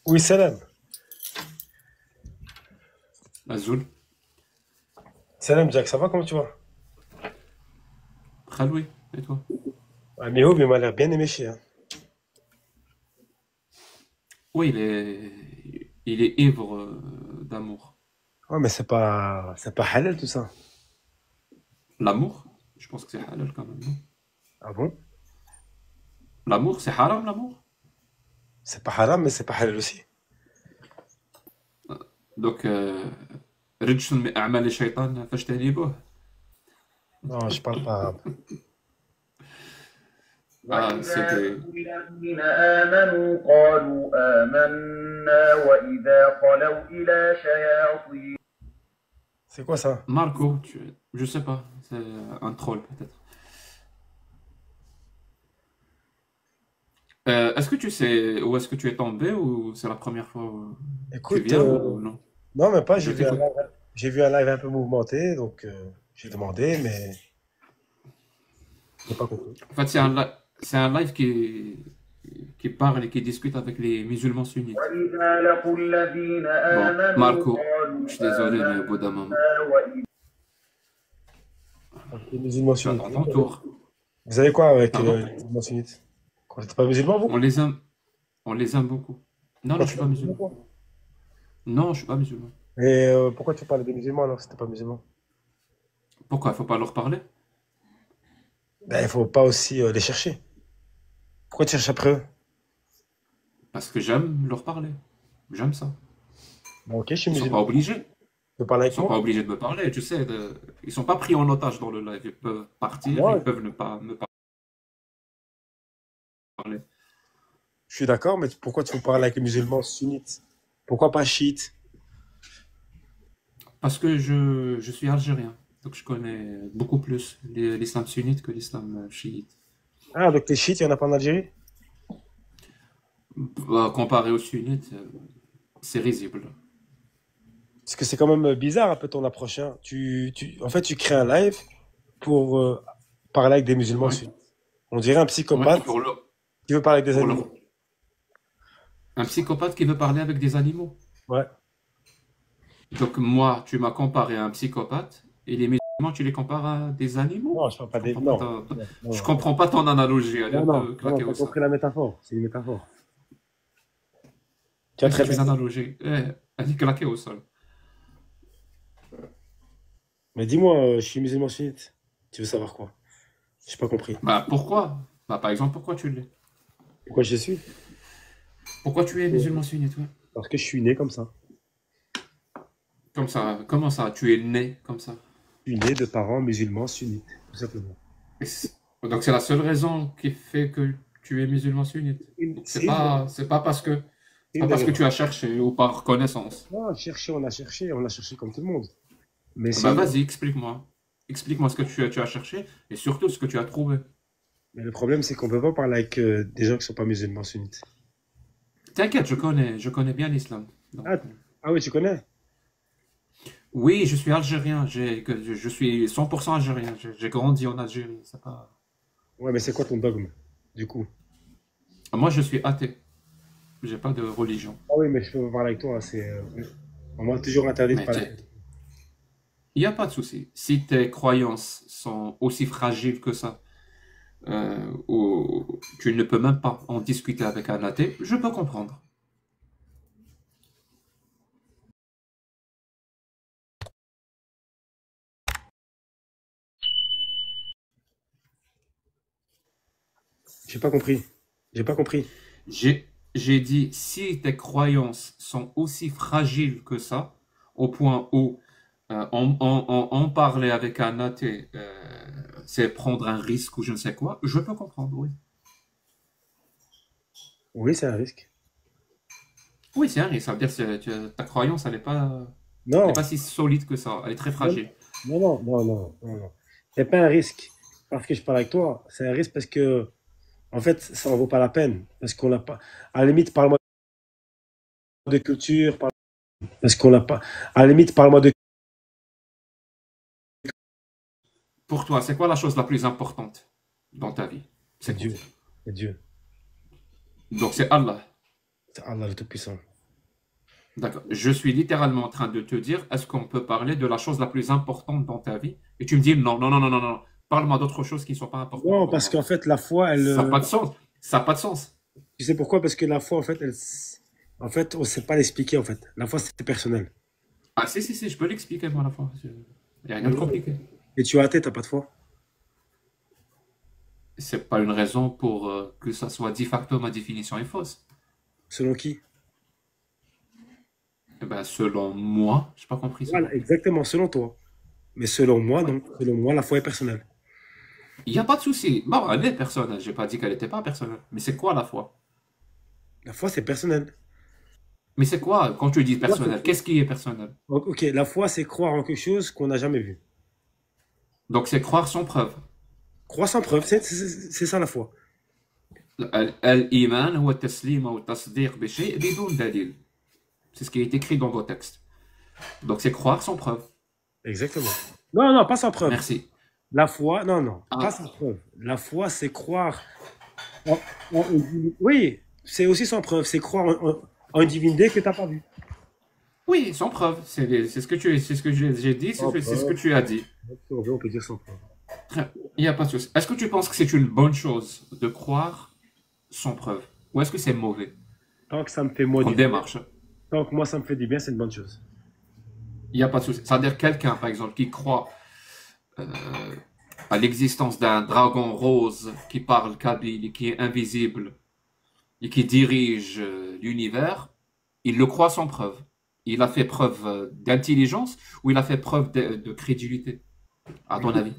Oui, salam. Azul, Salam, Jack, ça va, comment tu vas? Khaloui, et toi? Ah, Mihoub, il m'a l'air bien éméché, hein. Oui, il est ivre d'amour. Ouais, mais c'est pas halal tout ça. L'amour? Je pense que c'est halal quand même, non? Ah bon? L'amour, c'est haram, l'amour? C'est pas haram, mais c'est pas halal aussi. Donc, رجس من أعمال الشيطان فاجتنبوه. Non, je parle pas arabe. Ah, وإذا c'était... لقوا الذين آمنوا قالوا آمنا وإذا خلوا إلى شياطين C'est quoi ça? Marco, je sais pas, c'est un troll peut-être. Est-ce que tu sais où est-ce que tu es tombé ou c'est la première fois où tu Écoute, viens ou non? non, mais pas, Je t'écoute. j'ai vu un live un peu mouvementé, donc j'ai demandé, mais j'ai pas compris. En fait, c'est un live qui parle et qui discute avec les musulmans sunnites. وإذا لقوا الذين Bon, آمنوا Marco, je قالوا suis désolé, mais au bout d'un moment, آمنا وإذا Donc, les musulmans tu sunnites. attends ton tour. Vous avez quoi avec Pardon? les musulmans sunnites? Quoi, t'es pas musulman, vous? On les aime, on les aime beaucoup. Non, non, Pourquoi je t'es suis pas pas musulman, musulman. toi? Non, je suis pas musulman. Et pourquoi tu parles des musulmans alors si t'es pas musulman? Pourquoi? Il faut pas leur parler? Ben, il faut pas aussi les chercher. Pourquoi tu cherches après eux? Parce que j'aime leur parler. J'aime ça. Bon, ok, je suis Ils sont pas musulman. obligés. Tu veux parler Ils avec sont pas moi? obligés de me parler, tu sais. Ils sont pas pris en otage dans le live. Ils peuvent partir, ils Moi, peuvent ne pas me parler. je suis d'accord, mais pourquoi tu veux parler avec les musulmans sunnites? Pourquoi pas chiites? Parce que je suis algérien. Donc je connais beaucoup plus l'islam sunnite que l'islam chiite. Ah, donc les chiites, il y en a pas en Algérie? Bah, comparé aux sunnites, c'est risible. Parce que c'est quand même bizarre un peu ton approche, hein. En fait, tu crées un live pour parler avec des musulmans Ouais. sunnites. On dirait un Ouais, psychopathe pour qui veut parler avec des pour animaux. un psychopathe qui veut parler avec des animaux. Ouais. Donc moi, tu m'as comparé à un psychopathe et les musulmans, tu les compares à des animaux. Non, je parle pas des... Non. Non, Je non, comprends pas ton analogie, elle est non, un non, peu non, claquée t'as au sol. compris la métaphore. C'est une métaphore. Tu as Oui, très c'est bien une dit. analogie. Elle est claquée au sol. Mais dis-moi, je suis musulman sunnite. Tu veux savoir quoi? J'ai pas compris. Bah pourquoi? Bah par exemple, pourquoi tu l'es? Pourquoi je suis? Pourquoi tu es musulman sunnite, ouais? Parce que je suis né comme ça. Comme ça, comment ça? Tu es né comme ça? Je suis né de parents musulmans sunnites, tout simplement. Donc c'est la seule raison qui fait que tu es musulman sunnite. Donc C'est une, c'est c'est pas une des parce que raisons. tu as cherché ou par connaissance. Non, on a cherché comme tout le monde. Mais Bah c'est, vas-y, explique-moi. Explique-moi ce que tu as cherché et surtout ce que tu as trouvé. mais le problème, c'est qu'on peut pas parler avec des gens qui sont pas musulmans sunnites. T'inquiète, je connais bien l'islam. Donc, Ah, ah oui, tu connais? oui, je suis algérien. Je suis 100% algérien. J'ai grandi en Algérie. C'est pas... Ouais, mais c'est quoi ton dogme, du coup? Moi, je suis athée. J'ai pas de religion. Ah oui, mais je peux parler avec toi, on m'a toujours interdit de Mais parler. il n'y a pas de souci. Si tes croyances sont aussi fragiles que ça, ou tu ne peux même pas en discuter avec un athée, je peux comprendre. J'ai pas compris. J'ai pas compris. J'ai dit, si tes croyances sont aussi fragiles que ça, au point où en parler avec un athée, c'est prendre un risque ou je ne sais quoi, je peux comprendre, oui. Oui, c'est un risque. Oui, c'est un risque. Ça veut dire que ta croyance, elle est Non, pas si solide que ça. Elle est très non, fragile. non, non, non, non, non, non. C'est pas un risque parce que je parle avec toi. C'est un risque parce que, en fait, ça en vaut pas la peine. Parce qu'on n'a pas. À la limite, parle-moi de culture. Parce qu'on n'a pas. À la limite, parle-moi de. Pour toi, c'est quoi la chose la plus importante dans ta vie? C'est C'est quoi? Dieu. C'est Dieu. Donc c'est Allah. C'est Allah le Tout-Puissant. D'accord. Je suis littéralement en train de te dire, est-ce qu'on peut parler de la chose la plus importante dans ta vie? Et tu me dis non, non, non, non, non, non. Parle-moi d'autres choses qui ne sont pas importantes Non, pour parce moi. qu'en fait, la foi, Ça n'a pas de sens. Ça n'a pas de sens. tu sais pourquoi? Parce que la foi, en fait, en fait, on ne sait pas l'expliquer, en fait. La foi, c'est personnel. Ah, si, si, si, je peux l'expliquer, moi, à la fois. Il n'y a rien de compliqué. Et tu es athée, t'as pas de foi. C'est pas une raison pour que ça soit de facto ma définition est fausse. Selon qui? Eh ben, selon moi, j'ai pas compris selon Voilà, qui. exactement, selon toi. Mais selon moi, Ouais. non. Selon moi, la foi est personnelle. Il n'y a pas de souci. Bon, elle est personnelle. J'ai pas dit qu'elle n'était pas personnelle. Mais c'est quoi la foi? La foi, c'est personnel. Mais c'est quoi quand tu dis Ouais, personnel? Qu'est-ce qui est personnel? ok, la foi, c'est croire en quelque chose qu'on n'a jamais vu. Donc c'est croire sans preuve. Croire sans preuve, c'est ça la foi. الإيمان هو التسليم أو التصديق بشيء بدون دليل. C'est ce qui est écrit dans vos textes. Donc c'est croire sans preuve. Exactement. Non, non, pas sans preuve. Merci. La foi, non, non, pas Ah, sans preuve. La foi, c'est croire oui, c'est aussi sans preuve. C'est croire en une divinité que tu n'as pas vue. oui, sans preuve. C'est ce que c'est ce que j'ai dit, Sans c'est ce que preuve. tu as dit. Si on veut, on peut dire sans preuve. Il n'y a pas de souci. Est-ce que tu penses que c'est une bonne chose de croire sans preuve? Ou est-ce que c'est mauvais Tant que ça me fait moi comme du bien, démarche? tant que moi ça me fait du bien, c'est une bonne chose. Il n'y a pas de souci. C'est-à-dire quelqu'un, par exemple, qui croit euh, à l'existence d'un dragon rose qui parle kabyle et qui est invisible et qui dirige l'univers, il le croit sans preuve. Il a fait preuve d'intelligence ou il a fait preuve de crédulité, à ton avis?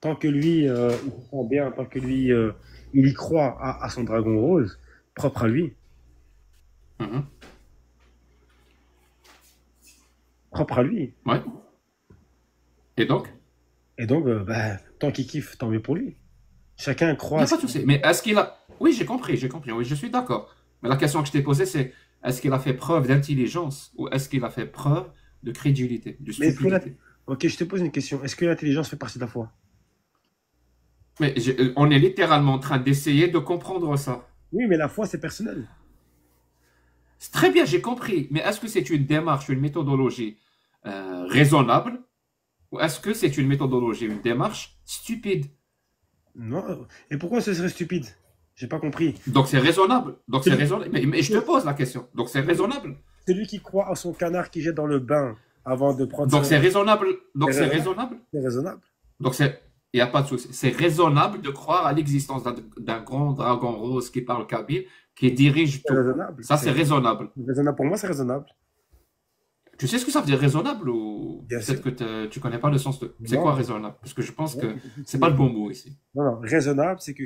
Tant que lui, il se sent bien, tant que lui, il y croit à son dragon rose, propre à lui, Mhm. propre à lui. Ouais. Et donc, Et donc, bah, tant qu'il kiffe, tant mieux pour lui. Chacun il croit n'y à a ce pas de qu'il souci. Mais est-ce qu'il a... Oui, j'ai compris, oui, je suis d'accord. Mais la question que je t'ai posée, c'est est-ce qu'il a fait preuve d'intelligence ou est-ce qu'il a fait preuve de crédulité, de Mais est-ce que stupidité? ok, je te pose une question. Est-ce que l'intelligence fait partie de la foi? Mais on est littéralement en train d'essayer de comprendre ça. Oui, mais la foi, c'est personnel. C'est très bien, j'ai compris. Mais est-ce que c'est une démarche, une méthodologie raisonnable ou est-ce que c'est une méthodologie, une démarche stupide? Non. Et pourquoi ce serait stupide? J'ai pas compris. Donc c'est raisonnable. Donc c'est Celui, raisonnable. Mais je te pose la question. Donc c'est raisonnable. celui qui croit à son canard qui jette dans le bain avant de prendre Donc son... c'est raisonnable. C'est Donc c'est raisonnable. raisonnable. C'est raisonnable. Donc il n'y a pas de souci. C'est raisonnable de croire à l'existence d'un grand dragon rose qui parle kabyle, qui dirige C'est tout. raisonnable. Ça, c'est raisonnable. Raisonnable. Pour moi, c'est raisonnable. Tu sais ce que ça veut dire raisonnable ou Bien sûr. peut-être que tu connais pas le sens de... C'est quoi Non. raisonnable? Parce que je pense Non, que c'est pas le bon mot ici. non, non. Raisonnable, c'est que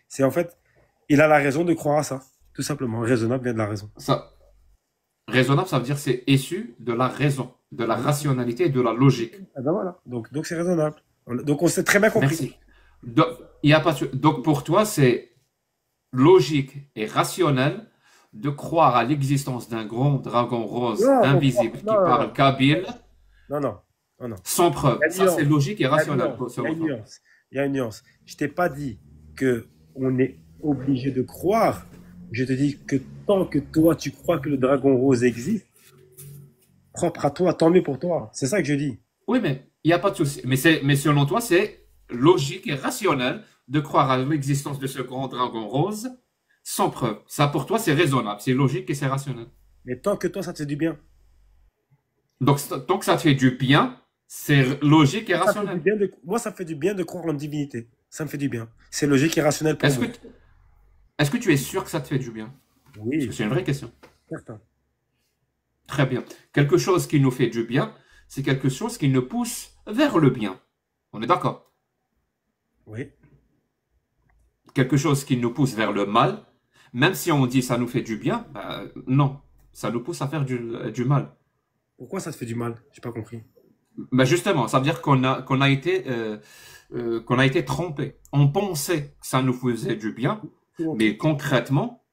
c'est en fait, il a la raison de croire à ça. Tout simplement. Raisonnable vient de la raison. Ça, raisonnable, ça veut dire c'est issu de la raison, de la Ah, rationalité et de la logique. ben voilà. Donc c'est raisonnable. Donc on s'est très bien compris. Merci. Donc, il y a pas donc pour toi, c'est logique et rationnel de croire à l'existence d'un grand dragon rose Non, invisible qui non, non, parle kabyle non, non, non, non. sans preuve. Il y a une Ça, c'est nuance. logique et Il y a une rationnel nuance. Il y a selon une toi. nuance. Il y a une nuance. Je t'ai pas dit que on est obligé de croire. Je te dis que tant que toi tu crois que le dragon rose existe, propre à toi, tant mieux pour toi. C'est ça que je dis. Oui, mais il n'y a pas de souci. Mais selon toi, c'est logique et rationnel de croire à l'existence de ce grand dragon rose sans preuve. Ça, pour toi, c'est raisonnable, c'est logique et c'est rationnel. Mais tant que toi ça te fait du bien. Donc, tant que ça te fait du bien, c'est logique et Ça fait du rationnel. bien moi, ça me fait du bien de croire en divinité. Ça me fait du bien. C'est logique et rationnel pour Est-ce que, moi. est-ce que tu es sûr que ça te fait du bien? Parce que Oui, c'est une vraie question. certain. Très bien. Quelque chose qui nous fait du bien, c'est quelque chose qui nous pousse vers le bien. On est d'accord? Oui. Quelque chose qui nous pousse vers le mal, même si on dit ça nous fait du bien, non, ça nous pousse à faire du mal. Pourquoi ça te fait du mal? J'ai pas compris. Ben justement, ça veut dire qu'on a été trompé. On pensait que ça nous faisait du bien, mais concrètement,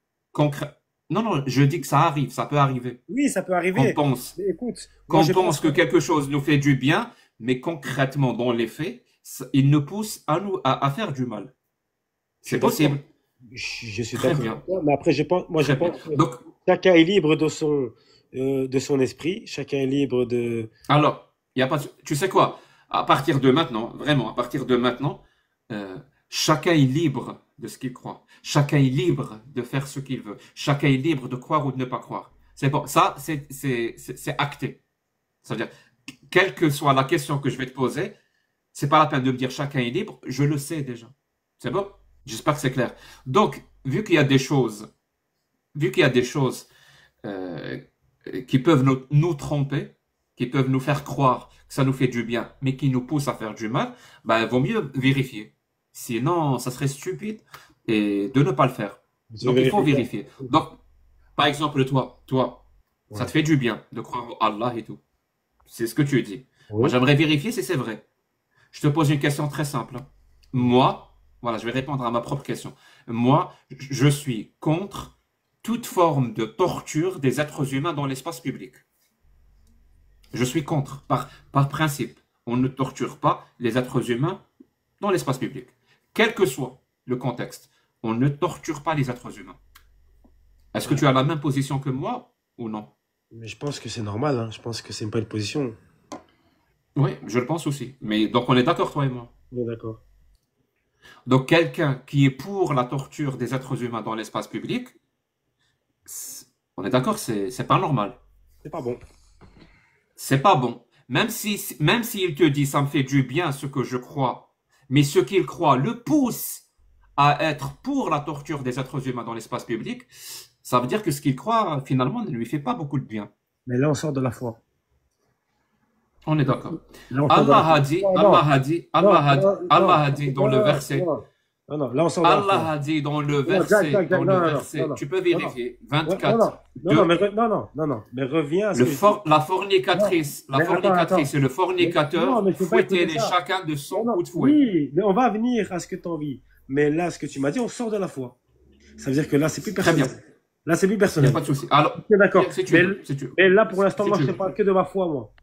non, non, je dis que ça arrive, ça peut arriver. Oui, ça peut Qu'on arriver. pense, Mais écoute, moi qu'on je pense pense que quelque chose nous fait du bien, mais concrètement, dans les faits, il nous pousse à faire du mal. je suis C'est possible. je suis Très d'accord bien. avec toi, mais après je pense, moi je Très bien. pense que Donc, chacun est libre de son de son esprit. Chacun est libre de. Alors, il y a pas, tu sais quoi? À partir de maintenant, vraiment, à partir de maintenant, euh, chacun est libre de ce qu'il croit. Chacun est libre de faire ce qu'il veut. Chacun est libre de croire ou de ne pas croire. C'est bon, ça, c'est acté. C'est-à-dire, quelle que soit la question que je vais te poser, c'est pas la peine de me dire chacun est libre, je le sais déjà. C'est bon? J'espère que c'est clair. Donc, vu qu'il y a des choses euh, qui peuvent nous tromper, qui peuvent nous faire croire que ça nous fait du bien, mais qui nous poussent à faire du mal, ben, il vaut mieux vérifier. Sinon, ça serait stupide et de ne pas le faire. Je Donc, il faut vérifie. vérifier. Donc, par exemple, toi, ça Ouais. te fait du bien de croire en Allah et tout. C'est ce que tu dis. Moi, Oui. j'aimerais vérifier si c'est vrai. Je te pose une question très simple. Moi, voilà, je vais répondre à ma propre question. Moi, je suis contre toute forme de torture des êtres humains dans l'espace public. Je suis contre, par principe. On ne torture pas les êtres humains dans l'espace public. Quel que soit le contexte, on ne torture pas les êtres humains. Est-ce que Ouais. tu as la même position que moi ou non? Mais je pense que c'est normal, hein. Je pense que c'est une bonne position. Oui, je le pense aussi. Mais donc on est d'accord, toi et moi. On est d'accord. Donc quelqu'un qui est pour la torture des êtres humains dans l'espace public, on est d'accord, c'est pas normal. C'est pas bon. C'est pas bon. Même s'il te dit ça me fait du bien ce que je crois, mais ce qu'il croit le pousse à être pour la torture des êtres humains dans l'espace public, ça veut dire que ce qu'il croit finalement ne lui fait pas beaucoup de bien. Mais là, on sort de la foi. On est d'accord. Là, on sort de la foi. Non, non, non, non, Allah non, a dit dans le non, verset, non, non, non. Là, on sort de la Allah foi. a dit Non, Jack, Jack, Jack, non, non, non, non, non, tu peux non, non. vérifier, Ouais, non, 24, non, non, non, 2, non, non, non, non, mais reviens à ce que je dis. Non, la mais attends, attends. fornicatrice et le Non, fornicateur mais je peux pas écouter fouettez-les ça. chacun de Non, son non, coup de fouet. oui, mais on va venir à ce que tu as envie. Mais là, ce que tu m'as dit, on sort de la foi. Ça veut dire que là, c'est plus Très bien, personnel. Là, c'est plus il n'y a personnel. pas de souci. Alors, Ok, d'accord. si tu veux, si tu veux, Mais là, pour l'instant, si moi, tu je te veux. parle que de ma foi, moi.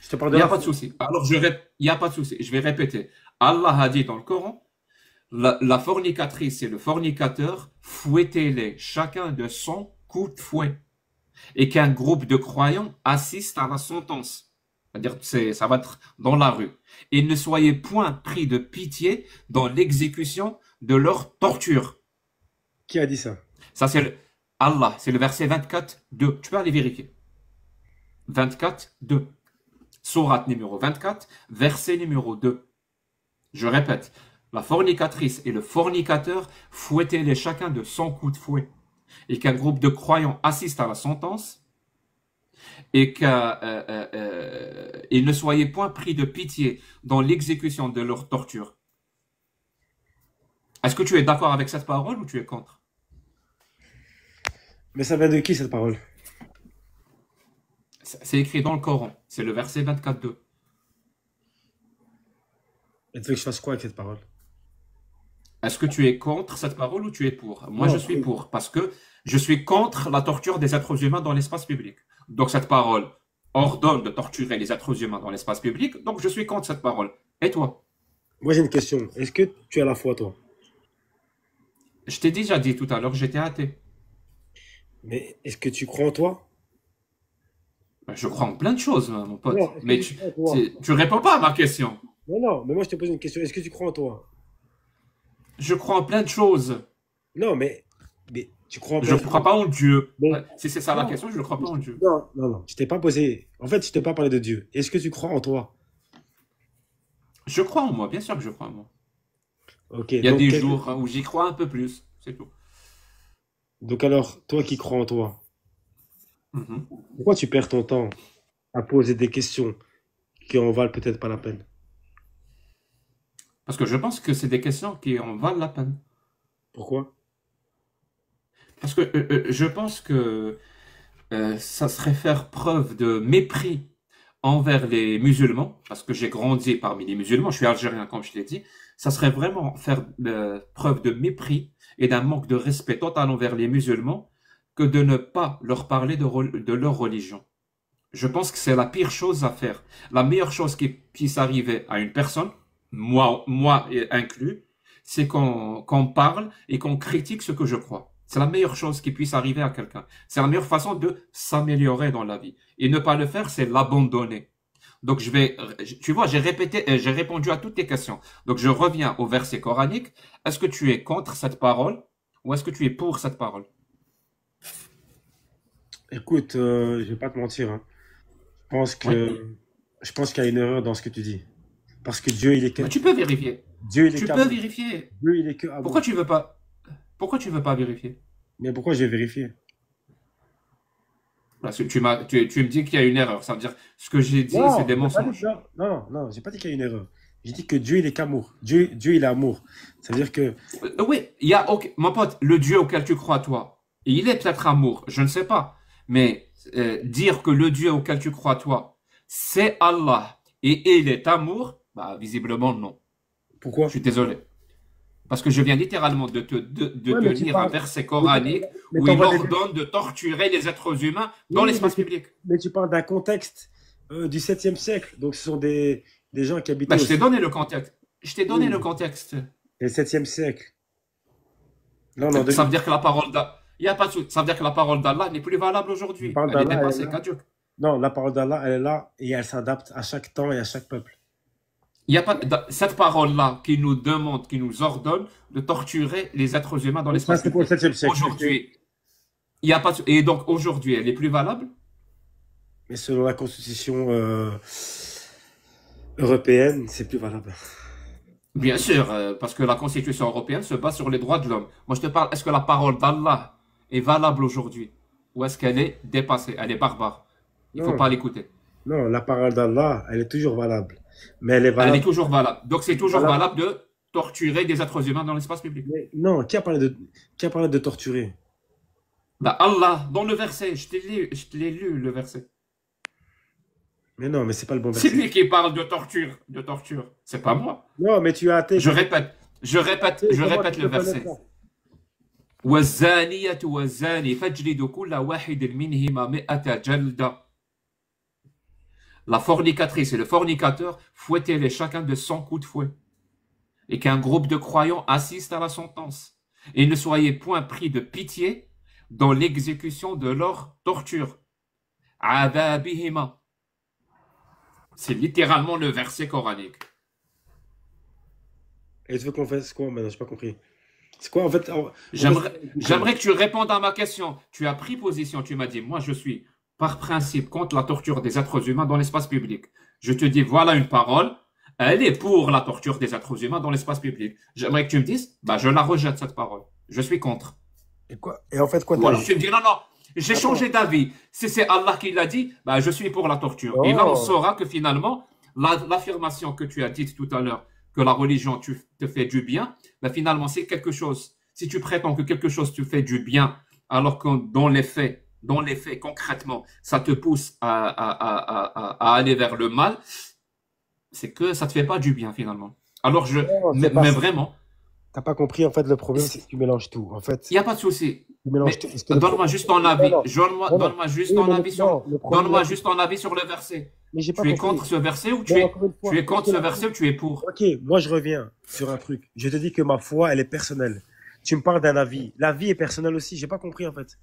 Je te parle Il de n'y a la pas de foi. souci. Alors, il n'y a pas de souci. Je vais répéter. Allah a dit dans le Coran, la fornicatrice et le fornicateur, fouettez-les chacun de son coup de fouet. Et qu'un groupe de croyants assiste à la sentence. C'est-à-dire, ça va être dans la rue. Et ne soyez point pris de pitié dans l'exécution de leur torture. Qui a dit ça? Ça, Allah, c'est le verset 24, 2. Tu peux aller vérifier. 24, 2. Sourate numéro 24, verset numéro 2. Je répète, la fornicatrice et le fornicateur, fouettez-les chacun de son coup de fouet. Et qu'un groupe de croyants assiste à la sentence, et qu'ils ne soyez point pris de pitié dans l'exécution de leur torture. Est-ce que tu es d'accord avec cette parole ou tu es contre? Mais ça vient de qui, cette parole? C'est écrit dans le Coran, c'est le verset 24, 2. Et tu veux que je fasse quoi avec cette parole? Est-ce que tu es contre cette parole ou tu es pour? Moi, je Non, suis pour, parce que je suis contre la torture des êtres humains dans l'espace public. Donc, cette parole ordonne de torturer les êtres humains dans l'espace public, donc je suis contre cette parole. Et toi? moi, j'ai une question. Est-ce que tu as la foi, toi? Je t'ai déjà dit tout à l'heure que j'étais athée. Mais est-ce que tu crois en toi? Ben, je crois en plein de choses, mon pote. Non, est-ce que Mais tu crois en toi? tu réponds pas à ma question. Non, non, mais moi, je te pose une question. Est-ce que tu crois en toi? Je crois en plein de choses. Non, mais tu crois en Je plein ne de crois choses. pas en Dieu. Mais, Ouais, si c'est ça la non, question, je ne crois pas en Dieu. non, non, non. Je t'ai pas posé. En fait, je t'ai pas parlé de Dieu. Est-ce que tu crois en toi? Je crois en moi, bien sûr que je crois en moi. Ok, Il y a des jours où j'y crois un peu plus, c'est tout. donc alors, toi qui crois en toi, Mhm. pourquoi tu perds ton temps à poser des questions qui en valent peut-être pas la peine? Parce que je pense que c'est des questions qui en valent la peine. Pourquoi? Parce que je pense que ça serait faire preuve de mépris envers les musulmans, parce que j'ai grandi parmi les musulmans, je suis algérien comme je l'ai dit, ça serait vraiment faire preuve de mépris et d'un manque de respect total envers les musulmans que de ne pas leur parler de leur religion. Je pense que c'est la pire chose à faire. La meilleure chose qui puisse arriver à une personne, moi inclus, c'est qu'on parle et qu'on critique ce que je crois. C'est la meilleure chose qui puisse arriver à quelqu'un. C'est la meilleure façon de s'améliorer dans la vie. Et ne pas le faire, c'est l'abandonner. Donc tu vois, j'ai répondu à toutes tes questions. Donc je reviens au verset coranique. Est-ce que tu es contre cette parole ou est-ce que tu es pour cette parole? Écoute, je vais pas te mentir, hein. Je pense Oui. que, je pense qu'il y a une erreur dans ce que tu dis. Parce que Dieu, il est Mais tu peux vérifier. Dieu, il est Tu peux qu'amour. vérifier. Dieu, il est que Pourquoi amour. tu veux pas? Pourquoi tu veux pas vérifier? Mais pourquoi j'ai vérifié? Parce que tu me dis qu'il y a une erreur. Ça veut dire ce que j'ai dit, c'est Non, des j'ai pas dit mensonges. ça. Non, non, j'ai pas dit qu'il y a une erreur. J'ai dit que Dieu, il est qu'amour. Dieu, il est amour. Ça veut dire que, Oui, il y a, ok, mon pote, le Dieu auquel tu crois, toi, il est peut-être amour, je ne sais pas. Mais dire que le Dieu auquel tu crois, toi, c'est Allah et il est amour, bah, visiblement, non. Je pourquoi? suis désolé. Parce que je viens littéralement de Ouais, te mais tu lire un parles, verset mais coranique où il t'envoies des, ordonne de torturer les êtres humains dans oui, l'espace public. mais tu parles d'un contexte du 7e siècle. Donc, ce sont des gens qui habitaient Bah, au je t'ai donné le contexte. Je t'ai donné le oui, contexte. le 7e siècle. Là, on est en Ça 2000. veut dire que la parole d'Allah, il y a pas de souci. Ça veut dire que la parole d'Allah n'est plus valable La aujourd'hui. parole Elle est d'Allah, elle est dépassée, là. caduque. Non, la parole d'Allah, elle est là et elle s'adapte à chaque temps et à chaque peuple. Il y a pas cette parole-là qui nous demande, qui nous ordonne de torturer les êtres humains dans Et ça, l'espace c'est pour le public. 7e siècle. Aujourd'hui, il y a pas de- et donc aujourd'hui, elle est plus valable? Mais selon la constitution européenne, c'est plus valable. Bien sûr, parce que la Constitution européenne se base sur les droits de l'homme. Moi, je te parle, est-ce que la parole d'Allah est valable aujourd'hui? Ou est-ce qu'elle est dépassée? Elle est barbare. Il faut Non, pas l'écouter. non, la parole d'Allah, elle est toujours valable. Mais elle est Elle est valable. toujours valable. Donc, c'est toujours Valable. valable de torturer des êtres humains dans l'espace public. Non, qui a parlé de torturer? Bah, Allah, dans le verset, je te l'ai lu, le verset. Mais non, mais c'est pas le bon C'est verset. lui qui parle de torture, de torture. C'est pas moi. Non, mais tu as athée. Je répète, je Comment répète tu le peux connaître verset. ça? والزانية والزاني فاجلدوا كل واحد منهما 100 جلدة. La fornicatrice et le fornicateur, fouettez-les chacun de 100 coups de fouet. Et qu'un groupe de croyants assiste à la sentence. Et ne soyez point pris de pitié dans l'exécution de leur torture. عذابهما. C'est littéralement le verset coranique. Et tu veux qu'on fasse quoi maintenant? J'ai pas compris. C'est quoi en fait? J'aimerais que tu répondes à ma question. Tu as pris position, tu m'as dit, moi je suis par principe contre la torture des êtres humains dans l'espace public. Je te dis, voilà une parole, elle est pour la torture des êtres humains dans l'espace public. J'aimerais que tu me dises, bah je la rejette cette parole. Je suis contre. Et quoi? Et en fait, quoi Voilà, t'as tu me dis, non, non, j'ai Attends. changé d'avis. Si c'est Allah qui l'a dit, bah je suis pour la torture. Et là, on Non. saura que finalement, l'affirmation que tu as dite tout à l'heure, que la religion te fait du bien, bah finalement, c'est quelque chose. Si tu prétends que quelque chose te fait du bien, alors que dans les faits, concrètement, ça te pousse à aller vers le mal, c'est que ça te fait pas du bien finalement. Alors Non, c'est pas mais ça. vraiment, T'as pas compris en fait le problème, c'est que tu mélanges tout. En fait, il n'y a pas de souci. tu mélanges Mais tout. Parce que le donne-moi problème, juste ton non, avis. non, non, non. Donne-moi juste Oui, ton mais avis non, le problème, donne-moi juste ton avis sur le verset. mais j'ai pas Tu es compris. contre ce verset ou Mais encore une fois, tu es contre ce verset ou tu es pour? ok, moi je reviens sur un truc. Je te dis que ma foi, elle est personnelle. Tu me parles d'un avis. La vie est personnelle aussi. J'ai pas compris en fait.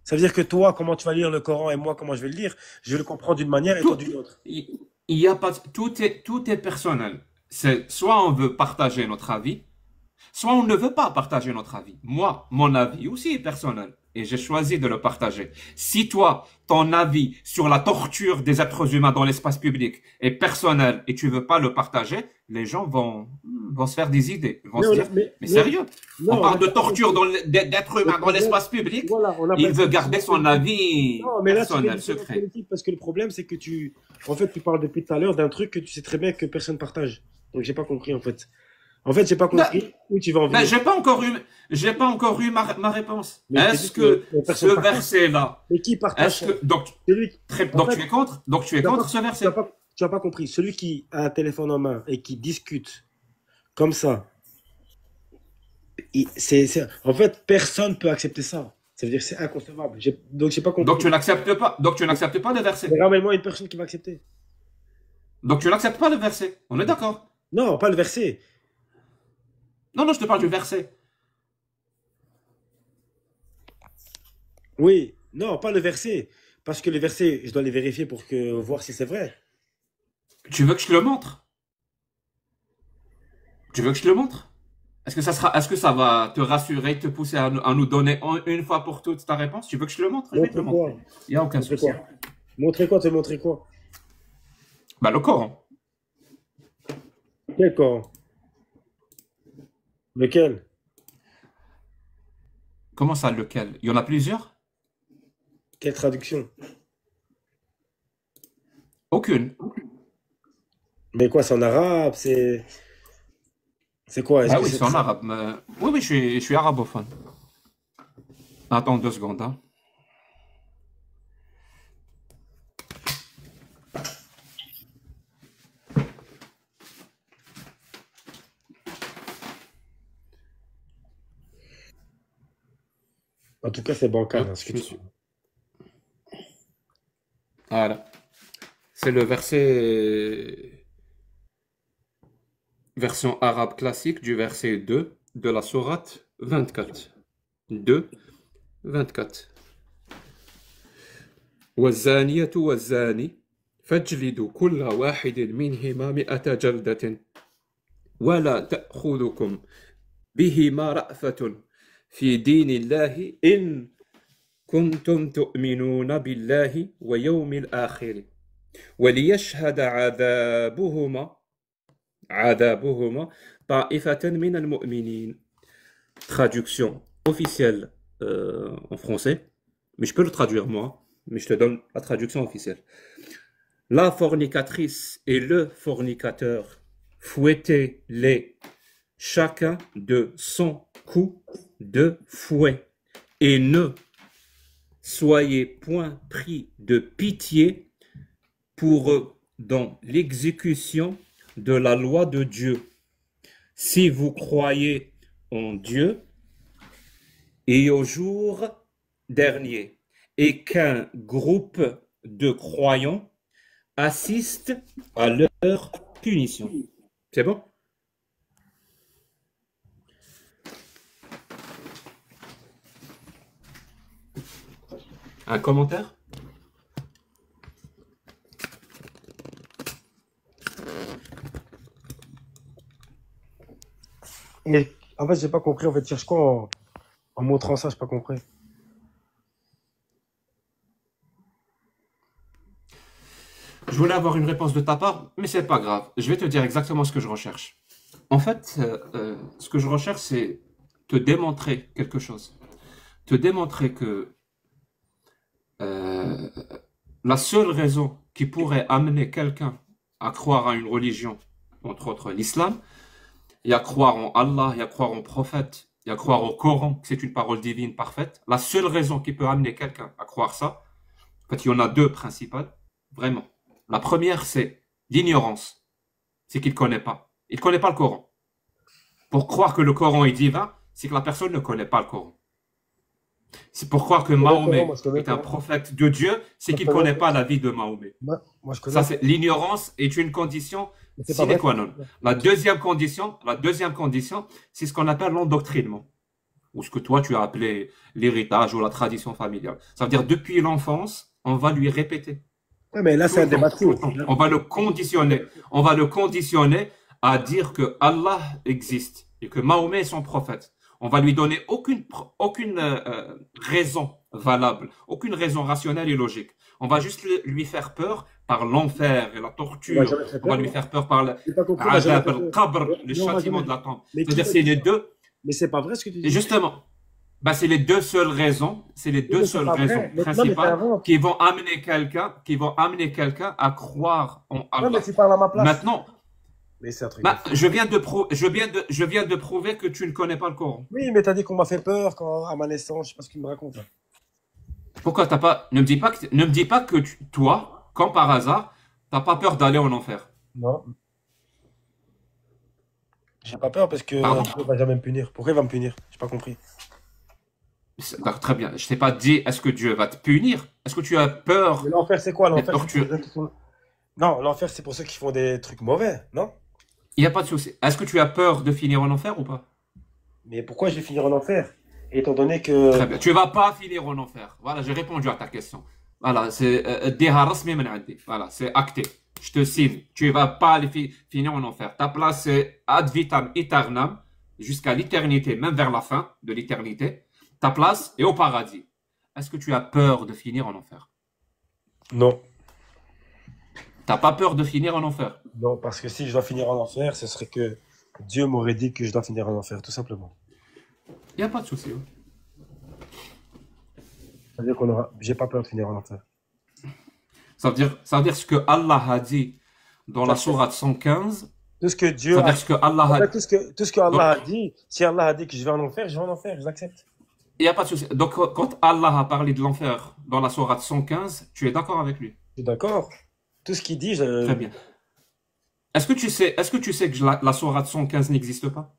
Ça veut dire que toi, comment tu vas lire le Coran et moi, comment je vais le lire, je vais le comprendre d'une manière et toi Tout, d'une autre. il y a pas, tout est personnel. C'est soit on veut partager notre avis, soit on ne veut pas partager notre avis. Moi, mon avis aussi est personnel et j'ai choisi de le partager. Si toi, ton avis sur la torture des êtres humains dans l'espace public est personnel et tu veux pas le partager, les gens vont se faire des idées. Ils vont se dire, mais sérieux, on non, parle de n'a pas torture compris. d'êtres Le humains dans problème, l'espace public, voilà, on n'a pas il été veut garder son avis non, mais là, tu fais personnel, du secret. politique parce que le problème, c'est que en fait, tu parles depuis tout à l'heure d'un truc que tu sais très bien que personne partage. Donc, j'ai pas compris, en fait. En fait, j'ai pas Ben, compris où tu vas en ben, venir. j'ai pas encore eu ma réponse. Mais je t'ai Est-ce dit que que ce personne partage. verset-là, Mais qui partage est-ce que, donc, celui qui, en donc fait, tu es contre? Donc tu es tu as contre pas, ce tu verset? as pas, tu as pas compris. Celui qui a un téléphone en main et qui discute comme ça, en fait, personne peut accepter ça. Ça veut dire que c'est inconcevable. Donc, j'ai pas Donc compris. tu n'acceptes pas, donc tu n'acceptes pas le verset. Mais ramène-moi une personne qui va accepter. Donc tu n'acceptes pas le verset. On est d'accord? Non, pas le verset. Non, non, je te parle du verset. Oui, non, pas le verset. Parce que le verset, je dois les vérifier pour que voir si c'est vrai. Tu veux que je te le montre? Tu veux que je te le montre? Est-ce que ça va te rassurer, te pousser à nous donner une fois pour toutes ta réponse? Tu veux que je te le montre? Je vais te Montre le montrer. quoi? Il n'y a aucun Montre souci. quoi? Montrer quoi? Te montrer quoi? Bah, le Coran. Quel Coran? Lequel? Comment ça, lequel? Il y en a plusieurs? Quelle traduction? Aucune. Mais quoi, c'est en arabe? C'est quoi? Est-ce Ah que oui, c'est c'est en arabe. Oui, oui, je suis arabophone. Attends 2 secondes, hein. En tout cas, c'est bancal, Hop, hein, ce que je tu suis. dis. Voilà. C'est le verset, version arabe classique du verset 2 de la sourate 24. 2, 24. والزانية والزاني فاجلدوا كل واحد منهما 100 جلدة ولا تأخذكم بهما رأفة في دين الله إن كنتم تؤمنون بالله ويوم الآخر وليشهد عذابهما طائفة من المؤمنين. Traduction officielle en français, mais je peux le traduire moi, mais je te donne la traduction officielle. La fornicatrice et le fornicateur, fouettez-les chacun de son coup de fouet, et ne soyez point pris de pitié pour eux dans l'exécution de la loi de Dieu. Si vous croyez en Dieu et au jour dernier, et qu'un groupe de croyants assiste à leur punition. C'est bon? Un commentaire? Et en fait, j'ai pas compris. En fait, tu cherches quoi en montrant ça? J'ai pas compris. Je voulais avoir une réponse de ta part, mais c'est pas grave. Je vais te dire exactement ce que je recherche. En fait, ce que je recherche, c'est te démontrer quelque chose. Te démontrer que euh, la seule raison qui pourrait amener quelqu'un à croire à une religion, entre autres l'islam, et à croire en Allah, et à croire en prophète, et à croire au Coran, que c'est une parole divine parfaite, la seule raison qui peut amener quelqu'un à croire ça, en fait, il y en a deux principales, vraiment. La première, c'est l'ignorance. C'est qu'il ne connaît pas. Il ne connaît pas le Coran. Pour croire que le Coran est divin, c'est que la personne ne connaît pas le Coran. C'est pour croire que Je connais le Coran, Mahomet moi, je connais le est un Coran. prophète de Dieu, c'est Moi, je qu'il ne connais le connaît Coran. pas la vie de Mahomet. Moi, je connais Ça, le c'est Coran. l'ignorance est une condition Mais c'est pas sine vrai. qua non. La deuxième condition, c'est ce qu'on appelle l'endoctrinement, ou ce que toi tu as appelé l'héritage ou la tradition familiale. Ça veut dire depuis l'enfance, on va lui répéter Ouais, mais là, tout c'est un le temps, débat tout le court. temps. On va le conditionner à dire que Allah existe et que Mahomet est son prophète. On va lui donner aucune raison valable, aucune raison rationnelle et logique. On va juste lui faire peur par l'enfer et la On va torture. jamais faire On va peur, lui moi. faire peur par le J'ai pas compris, on va jamais adab, faire le peur. qabr, le Mais on va châtiment jamais. de la tombe. Mais qui C'est-à-dire t'a c'est dit les ça? deux. Mais c'est pas vrai ce que tu Et dis. justement, bah, c'est les deux seules raisons, c'est les Oui, deux mais c'est seules pas raisons vrai. Mais, non, mais principales t'inventes. qui vont amener quelqu'un à croire en Non, mais Allah. tu parles à ma place. Maintenant, Mais c'est un truc de bah, fou. je viens de prouver que tu ne connais pas le Coran. Oui, mais t'as dit qu'on m'a fait peur quand, à ma naissance. Je sais pas ce que tu me racontes, là. Pourquoi t'as pas, ne me dis pas que toi, comme par hasard, t'as pas peur d'aller en enfer. Non. J'ai pas peur parce que Pardon? Dieu va jamais me punir. Pourquoi il va me punir? J'ai pas compris. D'accord, très bien. Je t'ai pas dit, est-ce que Dieu va te punir? Est-ce que tu as Mais peur l'enfer, c'est quoi? d'être L'enfer, c'est pour torturé? les gens qui font. Non, l'enfer, c'est pour ceux qui font des trucs mauvais, non? Il n'y a pas de souci. Est-ce que tu as peur de finir en enfer ou pas? Mais pourquoi je vais finir en enfer? étant donné que... Très bien. Tu vas pas finir en enfer. Voilà, j'ai répondu à ta question. Voilà, c'est voilà, c'est acté. Je te signe. Tu vas pas aller finir en enfer. Ta place, c'est ad vitam aeternam, jusqu'à l'éternité, même vers la fin de l'éternité. Ta place est au paradis. Est-ce que tu as peur de finir en enfer? Non. T'as pas peur de finir en enfer? Non, parce que si je dois finir en enfer, ce serait que Dieu m'aurait dit que je dois finir en enfer, tout simplement. Il n'y a pas de souci. C'est-à-dire qu'on aura... J'ai pas peur de finir en enfer. Ça veut dire ce que Allah a dit dans la sourate 115. Tout ce que Dieu Ça veut a... dire ce que Allah En a fait, dit. tout ce que Allah a Donc, dit, si Allah a dit que je vais en enfer, je vais en enfer, je l'accepte. il n'y a pas de souci. Donc, quand Allah a parlé de l'enfer dans la sourate 115, tu es d'accord avec lui? Je suis d'accord. Tout ce qu'il dit, Très bien. Est-ce que tu sais que la sourate 115 n'existe pas?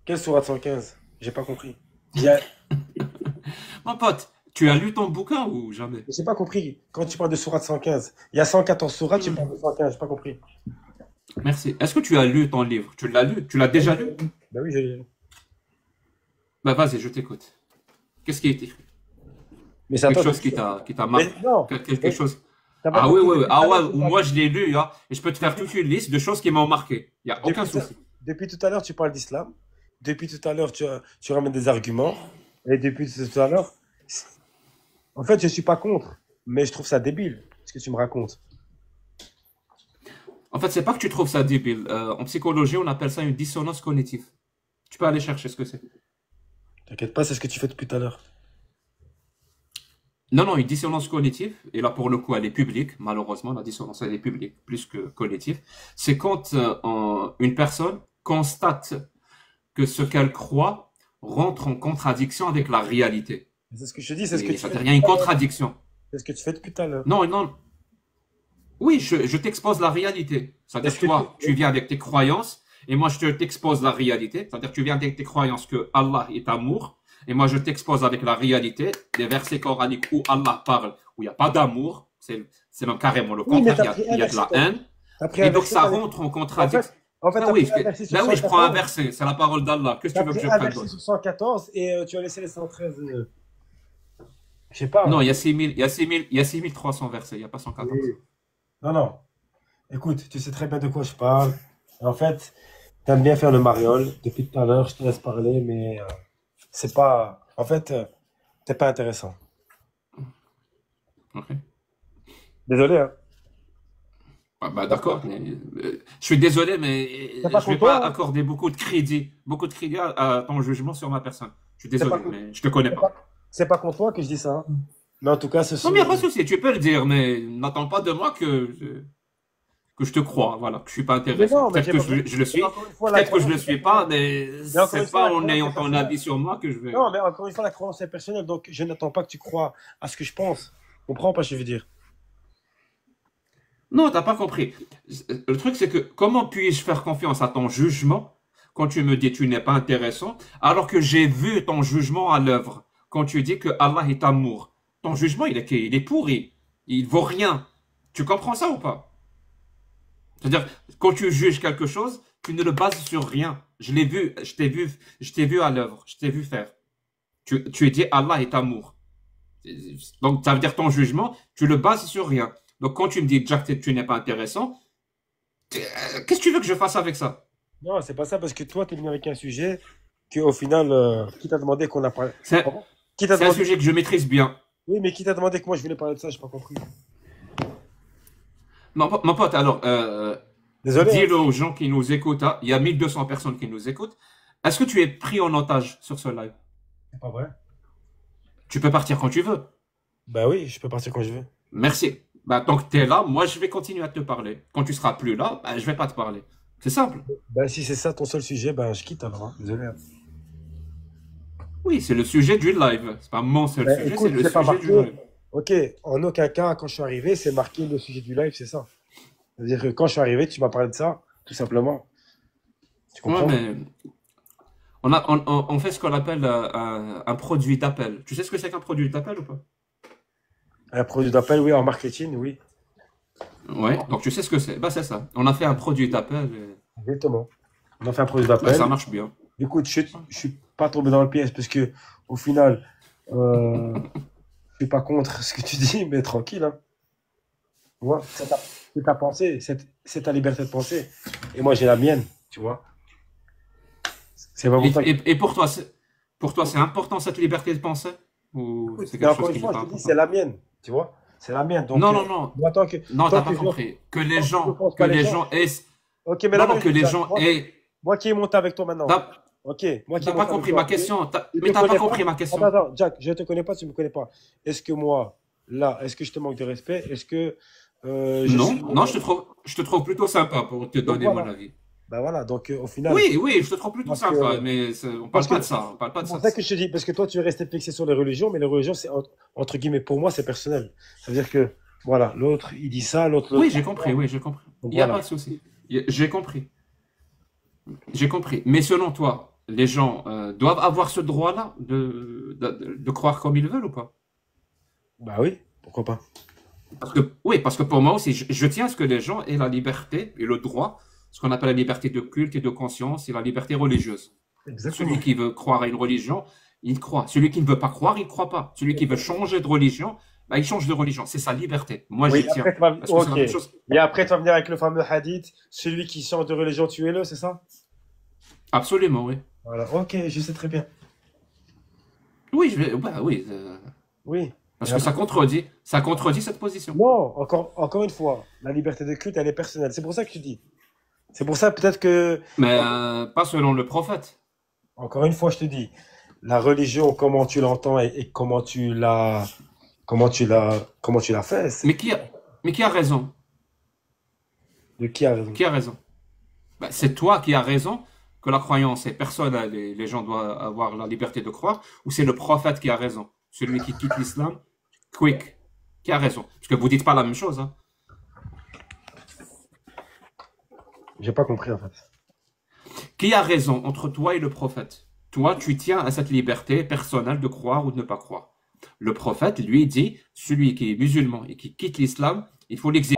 Quelle sourate 115? J'ai pas compris. Il y a- Mon pote, tu as lu ton bouquin ou jamais? J'ai pas compris. Quand tu parles de sourate 115, il y a 114 sourates, tu parles de 115, j'ai pas compris. Merci. Est-ce que tu as lu ton livre? Tu l'as lu? Tu l'as déjà lu? Bah oui, j'ai... Bah vas-y, je t'écoute. Qu'est-ce qui est écrit? Mais c'est à Quelque toi chose de- qui t'a Mais marqué? non, Quelque chose. t'as pas Ah oui, compris. oui, oui. Ah ouais, moi je l'ai lu, hein, et je peux te faire toute une liste de choses qui m'ont marqué. Il n'y a aucun Depuis, souci. depuis tout à l'heure, tu parles d'islam. Depuis tout à l'heure, tu ramènes des arguments. Et depuis tout à l'heure, en fait, je suis pas contre, mais je trouve ça débile, ce que tu me racontes. En fait, c'est pas que tu trouves ça débile. En psychologie, on appelle ça une dissonance cognitive. Tu peux aller chercher ce que c'est. T'inquiète pas, c'est ce que tu fais depuis tout à l'heure. Non, non, une dissonance cognitive, et là pour le coup, elle est publique, malheureusement, la dissonance, elle est publique, plus que cognitive. C'est quand une personne constate que ce qu'elle croit rentre en contradiction avec la réalité. C'est ce que je te dis, c'est ce que Et tu fais c'est-à-dire, il y depuis a une tout à l'heure. contradiction. C'est ce que tu fais depuis tout à l'heure. Non, non. Oui, je t'expose la réalité. C'est-à-dire Est-ce que que toi, tu... tu viens avec tes croyances, et moi, je t'expose la réalité. C'est-à-dire que tu viens avec tes croyances que Allah est amour, et moi, je t'expose avec la réalité des versets coraniques où Allah parle, où il n'y a pas d'amour. C'est même carrément le Oui, mais contraire. t'as pris Il un y a de verset, la toi. haine. T'as pris Et un donc, verset, ça t'as- rentre en En contradiction. fait, Ben t'as oui, pris un verset sur ben oui, je prends un 114. verset. C'est la parole d'Allah. Qu'est-ce que T'as tu veux que pris je un prenne verset d'autre? sur 114 et tu as laissé les 113. Je sais pas. Non, il y a 6000, il y a 6300 versets. Il n'y a pas 114. Oui. Non, non. Écoute, tu sais très bien de quoi je parle. En fait, t'aimes bien faire le mariole. Depuis tout à l'heure, je te laisse parler, mais c'est pas. En fait, t'es pas intéressant. Ok. Désolé, hein. Ah bah d'accord, mais, je suis désolé, mais T'es pas je vais pas content, hein. accorder beaucoup de crédit à ton jugement sur ma personne. Je suis C'est pas, désolé, mais je te connais c'est pas. pas, c'est pas contre toi que je dis ça, hein. Mais en tout cas, ce Non, mais il n'y a pas sont. de souci, tu peux le dire, mais n'attends pas de moi que je te crois, voilà, que je suis pas Mais intéressant. non, mais Peut-être que je le mais suis, encore une fois, la peut-être que je le croyance est suis pas, personnelle. mais Mais encore une c'est fois, pas la en croyance ayant est ton personnelle. avis sur moi que je vais. Non, mais encore une fois, la croyance est personnelle, donc je n'attends pas que tu crois à ce que je pense. Comprends pas ce que je veux dire? Non, t'as pas compris. Le truc, c'est que comment puis-je faire confiance à ton jugement quand tu me dis tu n'es pas intéressant, alors que j'ai vu ton jugement à l'œuvre, quand tu dis que Allah est amour. Ton jugement, il est pourri. Il vaut rien. Tu comprends ça ou pas? C'est-à-dire, quand tu juges quelque chose, tu ne le bases sur rien. Je l'ai vu, je t'ai vu à l'œuvre, je t'ai vu faire. Tu dis Allah est amour. Donc, ça veut dire ton jugement, tu le bases sur rien. Donc, quand tu me dis, Jack, tu n'es pas intéressant, qu'est-ce que tu veux que je fasse avec ça? Non, c'est pas ça, parce que toi, tu es venu avec un sujet que, au final, qui t'a demandé qu'on a parlé. C'est Pardon. Qui t'a c'est un demandé. sujet que je maîtrise bien. Oui, mais qui t'a demandé que moi je voulais parler de ça, j'ai pas compris. Mon pote, alors, Désolé, hein. dis-le aux gens qui nous écoutent, hein, il y a 1200 personnes qui nous écoutent. Est-ce que tu es pris en otage sur ce live? C'est pas vrai. Tu peux partir quand tu veux. Bah oui, je peux partir quand je veux. Merci. Bah, tant que tu es là, moi, je vais continuer à te parler. Quand tu seras plus là, bah, je vais pas te parler. C'est simple. Bah si c'est ça ton seul sujet, bah je quitte alors, hein. Désolé, hein. Oui, c'est le sujet du live. C'est pas mon seul Bah, sujet, écoute, c'est le c'est pas sujet du marqué. live. Ok, en aucun cas, quand je suis arrivé, c'est marqué le sujet du live, c'est ça. C'est-à-dire que quand je suis arrivé, tu m'as parlé de ça, tout simplement. Tu Ouais, comprends? mais on fait ce qu'on appelle un produit d'appel. Tu sais ce que c'est qu'un produit d'appel ou pas? Un produit d'appel, oui, en marketing, oui. Ouais, donc tu sais ce que c'est. Bah, c'est ça. On a fait un produit d'appel et Exactement. On a fait un produit bah, d'appel. ça marche bien. Écoute, je suis pas tomber dans le piège, parce que au final, je suis pas contre ce que tu dis, mais tranquille, hein. Tu vois, c'est ta pensée, c'est ta liberté de penser. Et moi, j'ai la mienne, tu vois. C'est pas Et, pour ça que... et pour toi, c'est important cette liberté de penser? Ou Écoute, c'est mais quelque encore chose une qui n'est fois, pas je te dis, c'est important? la mienne, tu vois. C'est la mienne. Donc, Non, non, non. moi, Non, t'as tant pas que je, compris. tant que je pense Que pas les les gens. gens aient. Ok, mais la Non, non, que vérité, les Jack, gens aient. moi qui ai monté avec toi maintenant. T'as Ok, moi qui ai t'as pas monté avec compris ma toi. question. Je te Mais t'as pas connais compris pas. ma Attends, question. attends, Jack, je te connais pas, tu me connais pas. Est-ce que moi, là, est-ce que je te manque de respect? Est-ce que je suis. Non, non, je te trouve plutôt sympa pour te Donc donner mon voilà. avis. Ben voilà, donc au final, Oui, oui, je te trouve plutôt parce sympa, que, mais on parce parle que pas de ça. On parle pas c'est de pour ça. ça que je te dis, parce que toi, tu es resté fixé sur les religions, mais les religions, c'est entre guillemets, pour moi, c'est personnel. Ça veut dire que, voilà, l'autre, il dit ça, Oui, l'autre. j'ai compris, oui, j'ai compris. Donc Il n'y a voilà. pas de souci. J'ai compris. J'ai compris. Mais selon toi, les gens doivent avoir ce droit-là de croire comme ils veulent ou pas? Bah oui, pourquoi pas? Oui, parce que pour moi aussi, je tiens à ce que les gens aient la liberté et le droit, ce qu'on appelle la liberté de culte et de conscience et la liberté religieuse. Exactement. Celui qui veut croire à une religion, il croit. Celui qui ne veut pas croire, il ne croit pas. Celui qui veut changer de religion, bah, il change de religion. C'est sa liberté. Moi, Oui, j'y tiens. après, tu vas... Parce que c'est la ok. même chose. Et après, tu vas venir avec le fameux hadith, celui qui change de religion, tuez-le, c'est ça? Absolument, oui. Voilà, ok, je sais très bien. Oui, bah, oui. Oui. Et Parce que après- ça contredit cette position. Non, encore une fois, la liberté de culte, elle est personnelle. C'est pour ça que tu dis. C'est pour ça, peut-être que, Mais pas selon le prophète. encore une fois, je te dis, la religion, comment tu l'entends et comment tu l'as fait, Mais qui a raison? de qui a raison? Qui a raison? Bah, c'est toi qui as raison que la croyance est personnelle et les gens doivent avoir la liberté de croire, ou c'est le prophète qui a raison? Celui qui quitte l'islam, quick, qui a raison? Parce que vous dites pas la même chose, hein. J'ai pas compris, en fait. Qui a raison entre toi et le prophète? Toi, tu tiens à cette liberté personnelle de croire ou de ne pas croire. Le prophète, lui, dit, celui qui est musulman et qui quitte l'islam, il faut l'exécuter.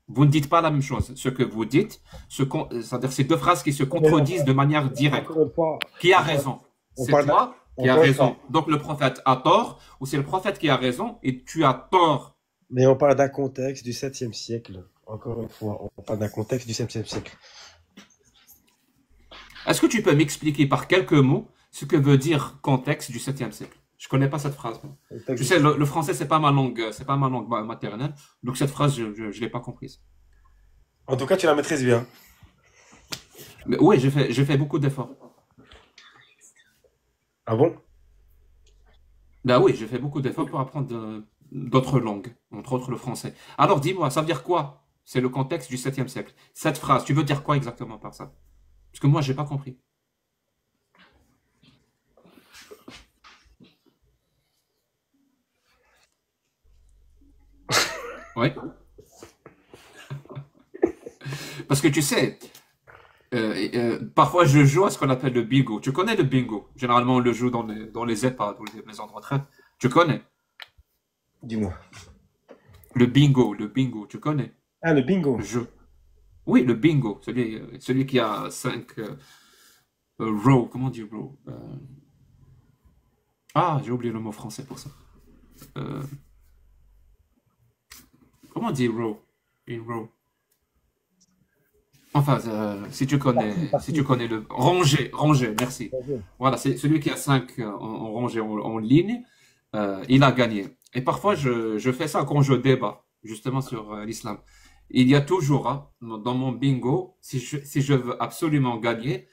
Vous ne dites pas la même chose. Ce que vous dites, c'est-à-dire ces deux phrases qui se contredisent de manière directe. Encore une fois, Qui a raison? on C'est parle toi qui as encore une fois, raison. Donc le prophète a tort, ou c'est le prophète qui a raison et tu as tort. mais on parle d'un contexte du 7e siècle. Encore une fois, on parle d'un contexte du 7e siècle. Est-ce que tu peux m'expliquer par quelques mots ce que veut dire contexte du 7e siècle? Je connais pas cette phrase, moi. Contexte Tu du sais, le français, c'est pas ma langue maternelle. Donc cette phrase, je l'ai pas comprise. En tout cas, tu la maîtrises bien. Mais oui, j'ai fait beaucoup d'efforts. Ah bon? Ben oui, j'ai fait beaucoup d'efforts pour apprendre d'autres langues, entre autres le français. Alors dis-moi, ça veut dire quoi? C'est le contexte du 7e siècle. Cette phrase, tu veux dire quoi exactement par ça? Parce que moi, j'ai pas compris. Oui. Parce que tu sais, parfois je joue à ce qu'on appelle le bingo. Tu connais le bingo? Généralement, on le joue dans les EHPAD ou les maisons de retraite. Tu connais? Dis-moi. Le bingo, tu connais? Ah, le bingo. Le jeu. Oui, le bingo, celui qui a 5 rows. Comment on dit row? Ah, j'ai oublié le mot français pour ça. Euh, comment on dit row? Une row. Enfin, si tu connais le rangé, merci. Voilà, c'est celui qui a 5 en rangée en ligne, il a gagné. Et parfois, je fais ça quand je débat, justement sur l'islam. Il y a toujours, hein, dans mon bingo, si je veux absolument gagner,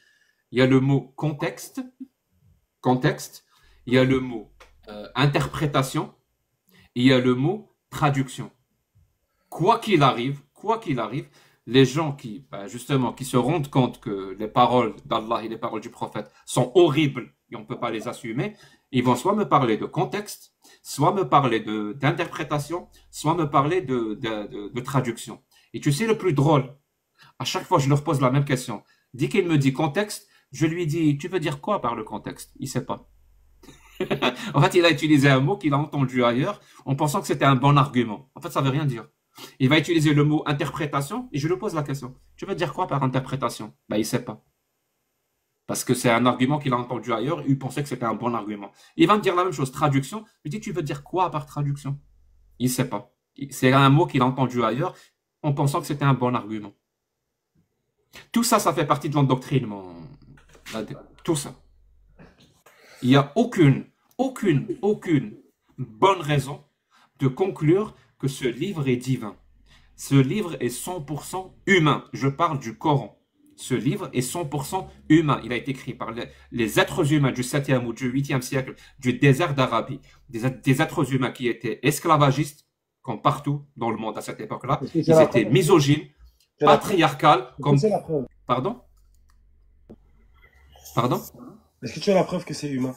il y a le mot contexte, il y a le mot interprétation, et il y a le mot traduction. Quoi qu'il arrive, les gens qui, ben, justement, qui se rendent compte que les paroles d'Allah et les paroles du prophète sont horribles et on ne peut pas les assumer, ils vont soit me parler de contexte, soit me parler d'interprétation, soit me parler de traduction. Et tu sais le plus drôle, à chaque fois je leur pose la même question. Dès qu'il me dit contexte, je lui dis, tu veux dire quoi par le contexte? Il sait pas. En fait, il a utilisé un mot qu'il a entendu ailleurs en pensant que c'était un bon argument. En fait, ça veut rien dire. Il va utiliser le mot interprétation et je lui pose la question. Tu veux dire quoi par interprétation? Ben, il sait pas. Parce que c'est un argument qu'il a entendu ailleurs, il pensait que c'était un bon argument. Il va me dire la même chose, traduction. Je lui dis, tu veux dire quoi par traduction? Il ne sait pas. C'est un mot qu'il a entendu ailleurs en pensant que c'était un bon argument. Tout ça, ça fait partie de l'endoctrinement. Tout ça. Il n'y a aucune bonne raison de conclure que ce livre est divin. Ce livre est 100% humain. Je parle du Coran. Ce livre est 100% humain. Il a été écrit par les êtres humains du 7e ou du 8e siècle du désert d'Arabie. Des êtres humains qui étaient esclavagistes, comme partout dans le monde à cette époque-là. Ils étaient misogynes, patriarcales. Comme... C'est la preuve. Pardon? Pardon? Est-ce que tu as la preuve que c'est humain?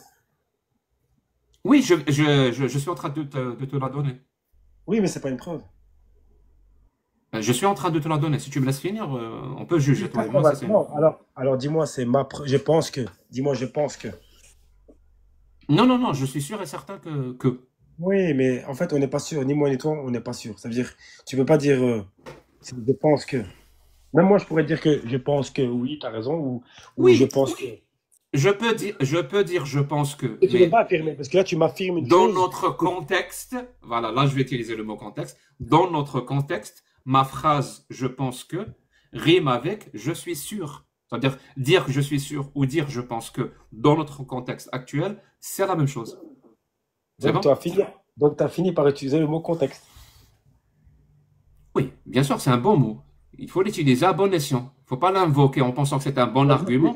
Oui, je suis en train de te la donner. Oui, mais c'est pas une preuve. Je suis en train de te la donner. Si tu me laisses finir, on peut juger toi et moi. Non, alors dis-moi, c'est ma preuve. Je pense que. Dis-moi, je pense que. Non, je suis sûr et certain que... Oui, mais en fait, on n'est pas sûr. Ni moi ni toi, on n'est pas sûr. Ça veut dire, tu peux pas dire je pense que. Même moi, je pourrais dire que je pense que oui, tu as raison, ou Oui, je pense que. je peux dire, je pense que. Et tu ne Mais peux pas affirmer, parce que là, tu m'affirmes une dans chose. notre contexte, voilà, là, je vais utiliser le mot contexte. Dans notre contexte, ma phrase je pense que rime avec je suis sûr. C'est-à-dire dire que je suis sûr ou dire je pense que dans notre contexte actuel, c'est la même chose. C'est Donc, bon? tu as fini par utiliser le mot contexte. Oui, bien sûr, c'est un bon mot. Il faut l'utiliser à bon escient. Il ne faut pas l'invoquer en pensant que c'est un bon argument,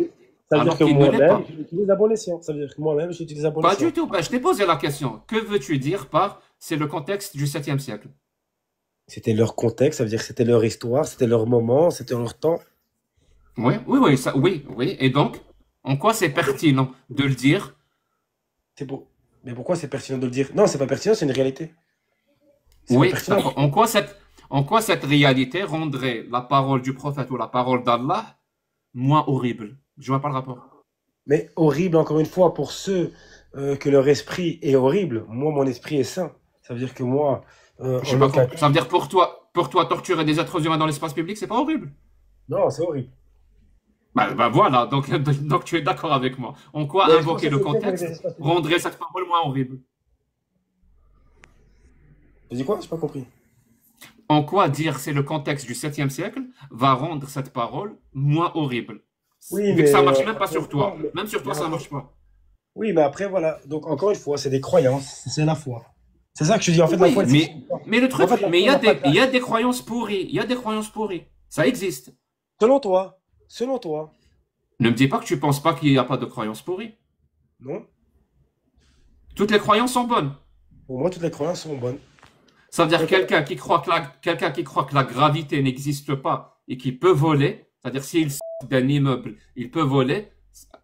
Ça veut dire alors que qu'il ne l'est moi-même, pas. je l'utilise à bon escient. Ça veut dire que moi-même, je l'utilise à bon Pas escient. du tout. Ben, je t'ai posé la question. Que veux-tu dire par c'est le contexte du 7e siècle? C'était leur contexte, ça veut dire que c'était leur histoire, c'était leur moment, c'était leur temps. Oui, oui. Et donc, en quoi c'est pertinent de le dire? C'est beau. Mais pourquoi c'est pertinent de le dire? Non, c'est pas pertinent, c'est une réalité. C'est pas Oui, pertinent. en quoi cette réalité rendrait la parole du prophète ou la parole d'Allah moins horrible? Je vois pas le rapport. Mais horrible, encore une fois, pour ceux que leur esprit est horrible. Moi, mon esprit est sain. Ça veut dire que moi, Je sais en pas aucun quoi. Ça veut dire pour toi, torturer des êtres humains dans l'espace public, c'est pas horrible. Non, c'est horrible. Ben voilà, donc tu es d'accord avec moi. En quoi Mais je pense invoquer que le c'est le fait qu'on est des contexte espaces publics. rendrait cette parole moins horrible? Tu dis quoi? J'ai pas compris. En quoi dire c'est le contexte du 7e siècle va rendre cette parole moins horrible? Oui, Vu que ça mais marche même pas encore une sur toi. fois, Même sur toi, ça marche pas. oui, mais après, voilà. Donc, encore une fois, c'est des croyances, c'est la foi. C'est ça que je dis. En fait, la Oui, foi, mais le en truc, fait, la mais foi n'a pas de il y date. a des croyances pourries. Il y a des croyances pourries. Ça existe. Selon toi, Ne me dis pas que tu penses pas qu'il n'y a pas de croyances pourries. non? Toutes les croyances sont bonnes. Pour moi, toutes les croyances sont bonnes. Ça veut dire Ok. quelqu'un qui croit que la gravité n'existe pas et qui peut voler, c'est-à-dire s'il sort d'un immeuble, il peut voler,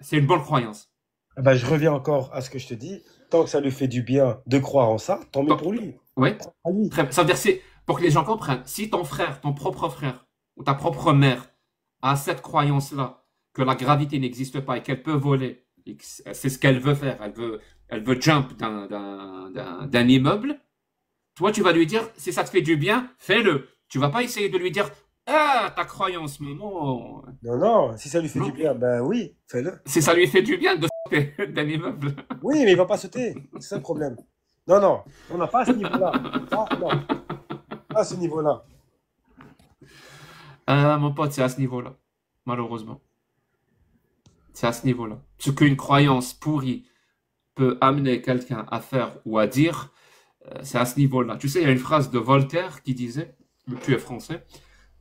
c'est une bonne croyance. Eh ben, je reviens encore à ce que je te dis. Tant que ça lui fait du bien de croire en ça, tant mieux Donc, pour lui. oui, À lui. ça veut dire c'est pour que les gens comprennent. Si ton frère, ton propre frère ou ta propre mère a cette croyance-là que la gravité n'existe pas et qu'elle peut voler, et que c'est ce qu'elle veut faire, elle veut jump d'un immeuble. Toi, tu vas lui dire, si ça te fait du bien, fais-le. Tu vas pas essayer de lui dire, ah, ta croyance, maman. Non, si ça lui fait du Non. bien, ben oui, fais-le. Si ça lui fait du bien de sauter d'un immeuble. Oui, mais il va pas sauter. C'est ça le problème. Non, on n'a pas à ce niveau-là. Non, pas à ce niveau-là. Mon pote, c'est à ce niveau-là. Malheureusement. C'est à ce niveau-là. Ce qu'une croyance pourrie peut amener quelqu'un à faire ou à dire, c'est à ce niveau-là. Tu sais, il y a une phrase de Voltaire qui disait, tu es français,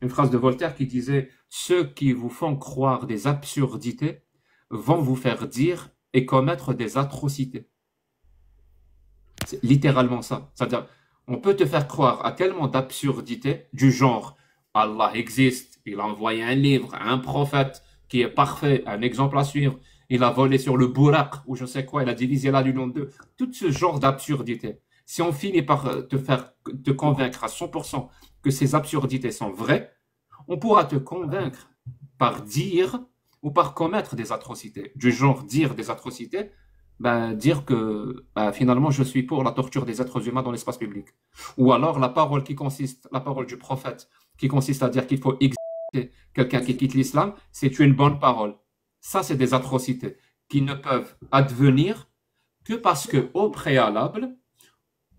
une phrase de Voltaire qui disait, ceux qui vous font croire des absurdités vont vous faire dire et commettre des atrocités. C'est littéralement ça. C'est-à-dire, on peut te faire croire à tellement d'absurdités du genre, Allah existe, il a envoyé un livre, un prophète qui est parfait, un exemple à suivre, il a volé sur le Bouraq, ou je sais quoi, il a divisé la lune en deux. Tout ce genre d'absurdités. Si on finit par te convaincre à 100% que ces absurdités sont vraies, on pourra te convaincre par dire ou par commettre des atrocités. Du genre dire des atrocités, ben, dire que ben, finalement je suis pour la torture des êtres humains dans l'espace public. Ou alors la parole du prophète, qui consiste à dire qu'il faut exécuter quelqu'un qui quitte l'islam, c'est une bonne parole. Ça, c'est des atrocités qui ne peuvent advenir que parce que, au préalable,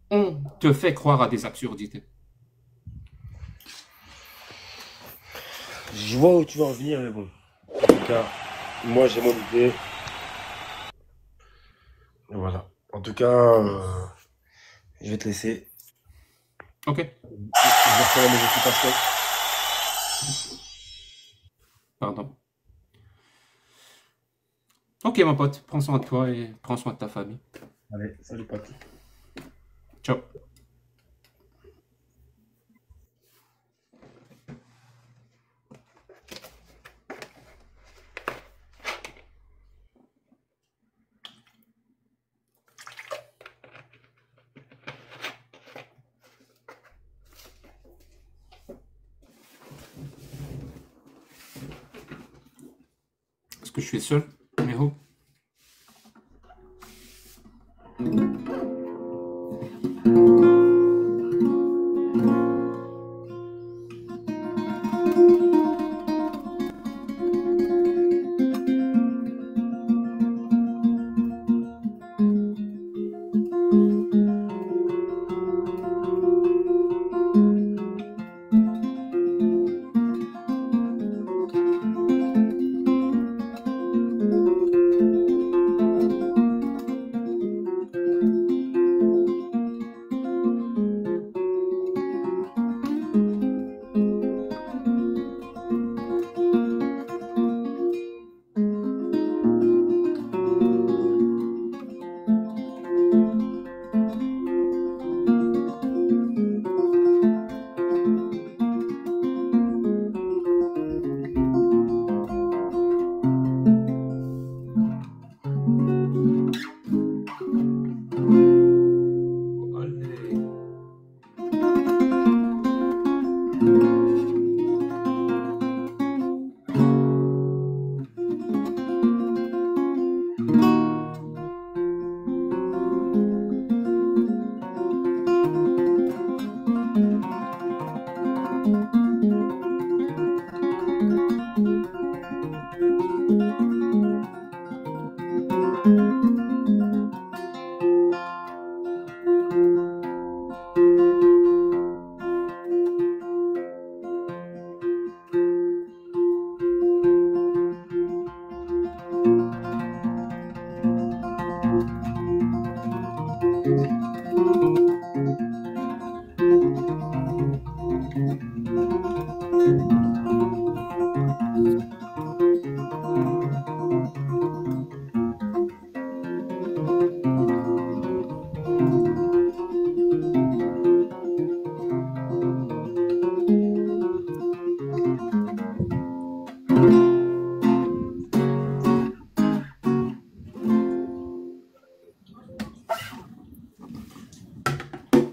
on te fait croire à des absurdités. Je vois où tu vas en venir, mais bon. En tout cas, moi, j'ai mon idée. Voilà. En tout cas, je vais te laisser. Ok, Je vais faire mes occupations. pardon. Ok, mon pote, prends soin de toi et prends soin de ta famille. Allez, salut, pote. Ciao. Est-ce que je suis seul, Miho?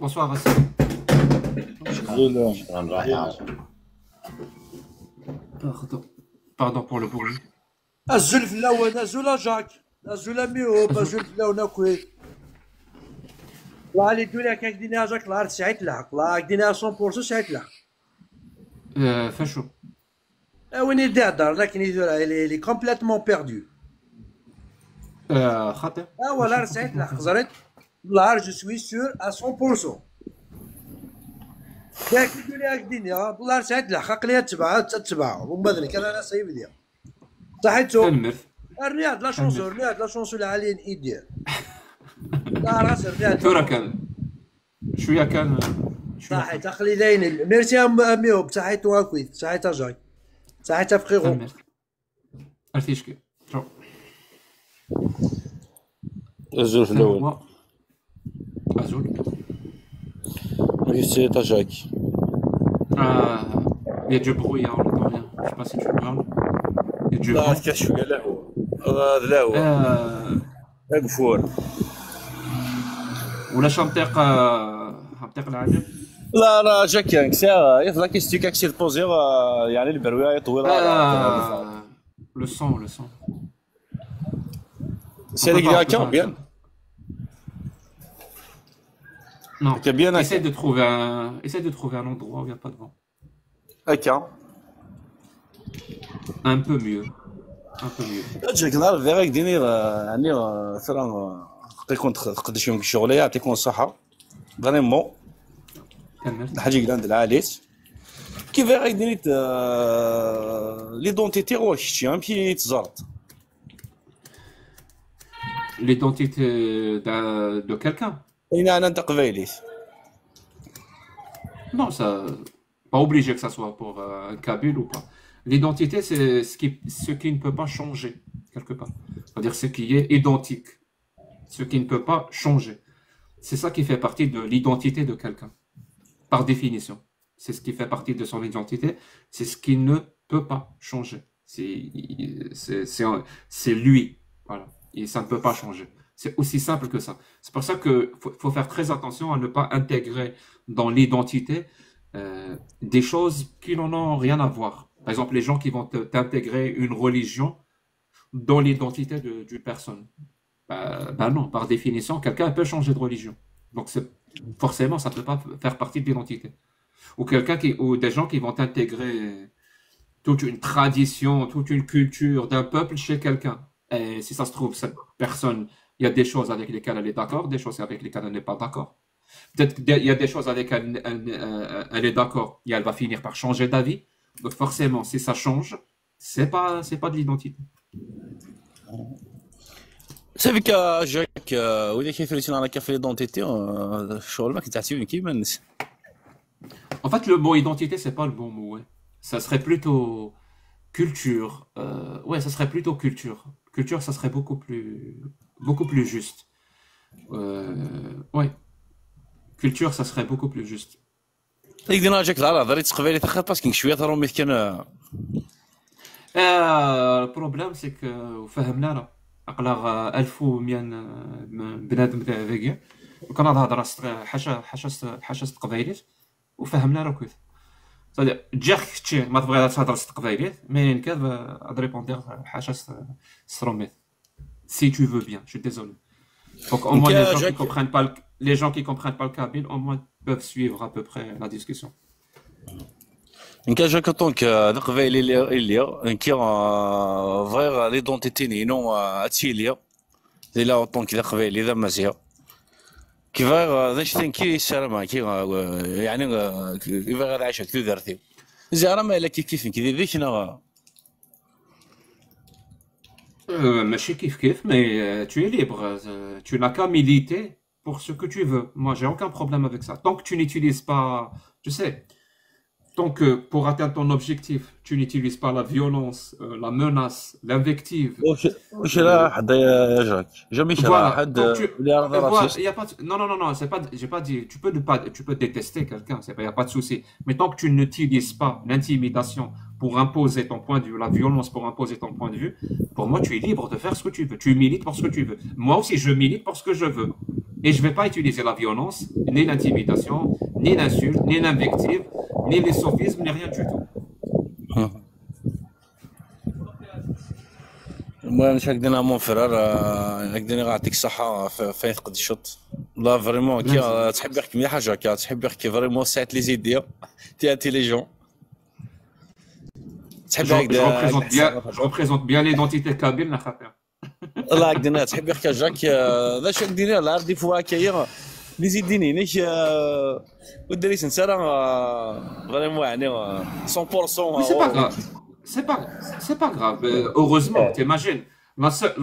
Bonsoir, Racine. شكرا رايح Pardon. Pardon pour le bruit. الزلف الاول نزولا جاك نزولا ميوب الزلف الاول ناكوي لا لي دولة كاك دينا جاك لا ساعت لحق لا دينا 100% ساعت لحق فشو؟ وين يدار لكن يدور لي كومبليتمون بيردو خاطر ولا ساعت لحق زرت لا جو سوي سور ا 100% كاك الدنيا الدنيا بالله ساعت لحق ليا تتبع ومن بعد كان انا صايب ليا صحيتو المرث الرياض لا شونس العاليين يدير لا راس الرياض تورا كان شويه كان صحيح تقليدين ميرسي اميوب صحيت واكويت صحيت جاي صحيت فخيرو المرث ارتيشكي شو الزول في الاول Azul. Oui, c'est Tajak. Il y a du bruit, hein, on n'entend rien. Je sais pas si tu parles. Il y a du لا vent. هذاك شويه لا هو هذا لا هو قفور ولا شنطيق شنطيق العجب. لا راه جا كان ساعه يفضل كيستي كاكسي البوزير يعني البرويه طويله Le son. سي لي كان بيان Non. C'est bien Essaie de trouver un endroit où il n'y a pas de vent. هكا Un peu mieux. un peu mieux. جاك نهار فيغيك ديني يعني ترى يكون تقدر يوم شغلي يعطيكم الصحة فريمون كمل. الحاجة اللي عند العاليت كيف غير ديني ليدونتيتي واش un pied تزرط L'identité de quelqu'un. اين انت قبايليت Non, ça, pas obligé que ça soit pour un Kabyle ou pas. L'identité, c'est ce qui ne peut pas changer, quelque part. C'est-à-dire ce qui est identique, ce qui ne peut pas changer. C'est ça qui fait partie de l'identité de quelqu'un, par définition. C'est ce qui fait partie de son identité, c'est ce qui ne peut pas changer. C'est lui, voilà. Et ça ne peut pas changer. C'est aussi simple que ça. C'est pour ça qu'il faut faire très attention à ne pas intégrer dans l'identité des choses qui n'en ont rien à voir. Par exemple, les gens qui vont t'intégrer une religion dans l'identité d'une personne. Ben non, par définition, quelqu'un peut changer de religion. Donc forcément, ça ne peut pas faire partie de l'identité. Ou des gens qui vont intégrer toute une tradition, toute une culture d'un peuple chez quelqu'un. Et si ça se trouve, cette personne, il y a des choses avec lesquelles elle est d'accord, des choses avec lesquelles elle n'est pas d'accord. Peut-être qu'il y a des choses avec lesquelles elle est d'accord et elle va finir par changer d'avis. Donc forcément, si ça change, c'est pas de l'identité. سافيك جاك وإذا كيف ريتنا على كيف ليدونتيتي الشغل ما كتعتبني كيما الناس En fait, le mot identité, c'est pas le bon mot. Ouais. Ça serait plutôt culture. Ouais, ça serait plutôt culture. Culture, ça serait beaucoup plus juste. Ouais. Culture, ça serait beaucoup plus juste. هيك دينا جاك العرض ريت قبايلي تاخر باسكو شويه ترى ميت كان Le problème, c'est que فهمنا راه أقلع 1100 بنادم ذاكيا وكان هضره حاجه قبايليت وفهمنا راه كيف صدق تجي اختي ما تبغي تهضر قبايليت مي كذا اد ريبوندير حاجه ستروميت si tu veux bien je suis désolé donc au moins les gens qui comprennent pas le kabyle au moins peuvent suivre à peu près la discussion. إن كان جاك طونك القبايل اللي كي فغير ليدونتيتي نينو اتيليا زي لا طونك القبايل اذا مزيا كي فغير ذاش كي سلام كي يعني كي فغير عايشه كي درتي زي راه ما كيف كي ذيك انا ماشي كيف mais tu es libre tu n'as qu'à militer pour ce que tu veux. Moi j'ai aucun problème avec ça tant que tu n'utilises pas je sais. Donc, pour atteindre ton objectif, tu n'utilises pas la violence, la menace, l'invective. واش راه حدا يا جاك جامي شرا حد اللي راه راسي non, c'est pas j'ai pas dit tu peux détester quelqu'un, c'est pas y a pas de souci. Mais tant que tu n'utilises pas l'intimidation pour imposer ton point de vue, la violence pour imposer ton point de vue, pour moi tu es libre de faire ce que tu veux. Tu milites pour ce que tu veux. Moi aussi je milite pour ce que je veux. Et je vais pas utiliser la violence, ni l'intimidation, ni l'insulte, ni l'invective, ni les sophismes, ni rien du tout. المهم شاك دينا مون فرار هكذا يعطيك الصحة فين تقد الشوط لا فريمون كي تحب يحكي مليحة جاك تحب يحكي فريمون ساعات لي زيديا تي انتيليجون تحب Je représente bien l'identité kabyle la khater. الله هكذا تحب يحكي جاك ذا شاك دينا العرض دي فوا كايا لي زيديني نيك ودري سنسرا فريمون يعني 100% C'est pas grave. C'est pas grave. Heureusement, t'imagines,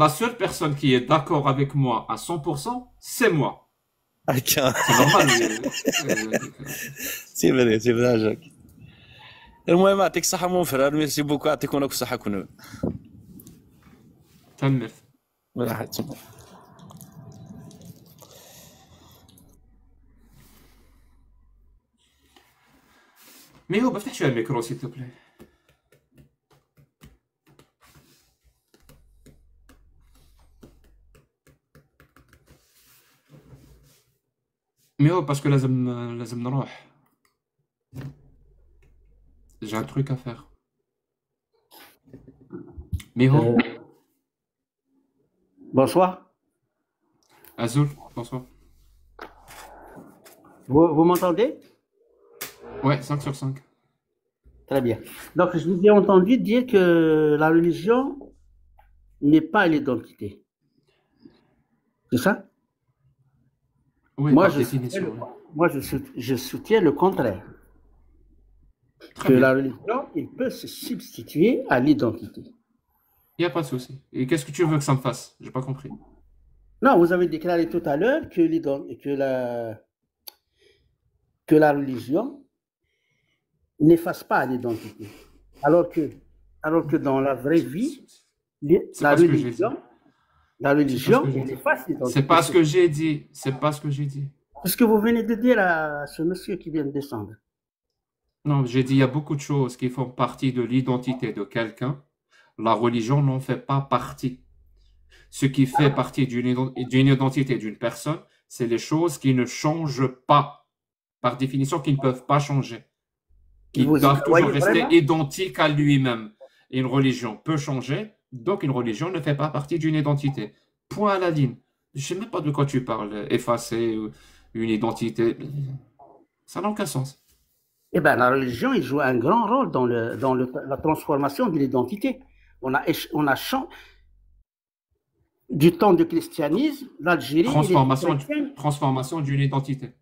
la seule personne qui est d'accord avec moi à 100%, c'est moi. C'est normal. سي فري جاك المهم يعطيك الصحة مون فرار ميرسي بوكو يعطيكم لك الصحة كونوا تنف. راحت Mais oh, افتح شوية الميكرو s'il te plaît. Mais oh, parce que لازم نروح. J'ai un truc à faire. Mais oh. Bonsoir. Azul, bonsoir. Vous m'entendez? Ouais, 5 sur 5. Très bien. Donc, je vous ai entendu dire que la religion n'est pas l'identité. C'est ça? Oui, Moi, par je soutiens définition. le, Oui. moi, je soutiens le contraire. Très Que bien. la religion, il peut se substituer à l'identité. Il n'y a pas de souci. Et qu'est-ce que tu veux que ça me fasse? J'ai pas compris. Non, vous avez déclaré tout à l'heure que, que la religion n'efface pas l'identité. Alors que dans la vraie vie, C'est la pas ce que j'ai dit. religion, C'est pas ce que j'ai elle dit. efface C'est l'identité. pas ce que j'ai dit. C'est pas ce que j'ai dit. C'est ce que vous venez de dire à ce monsieur qui vient de descendre. Non, j'ai dit il y a beaucoup de choses qui font partie de l'identité de quelqu'un. La religion n'en fait pas partie. Ce qui fait partie d'une identité d'une personne, c'est les choses qui ne changent pas. Par définition, qui ne peuvent pas changer. Qui Vous y doivent croyez toujours rester vraiment? identiques à lui-même. Et une religion peut changer, donc une religion ne fait pas partie d'une identité. Point à la ligne. Je sais même pas de quoi tu parles. Effacer une identité. Ça n'a aucun sens. Eh bien, la religion, il joue un grand rôle dans la transformation de l'identité. On a changé. Du temps du christianisme, l'Algérie, elle était chrétienne. Transformation d'une identité.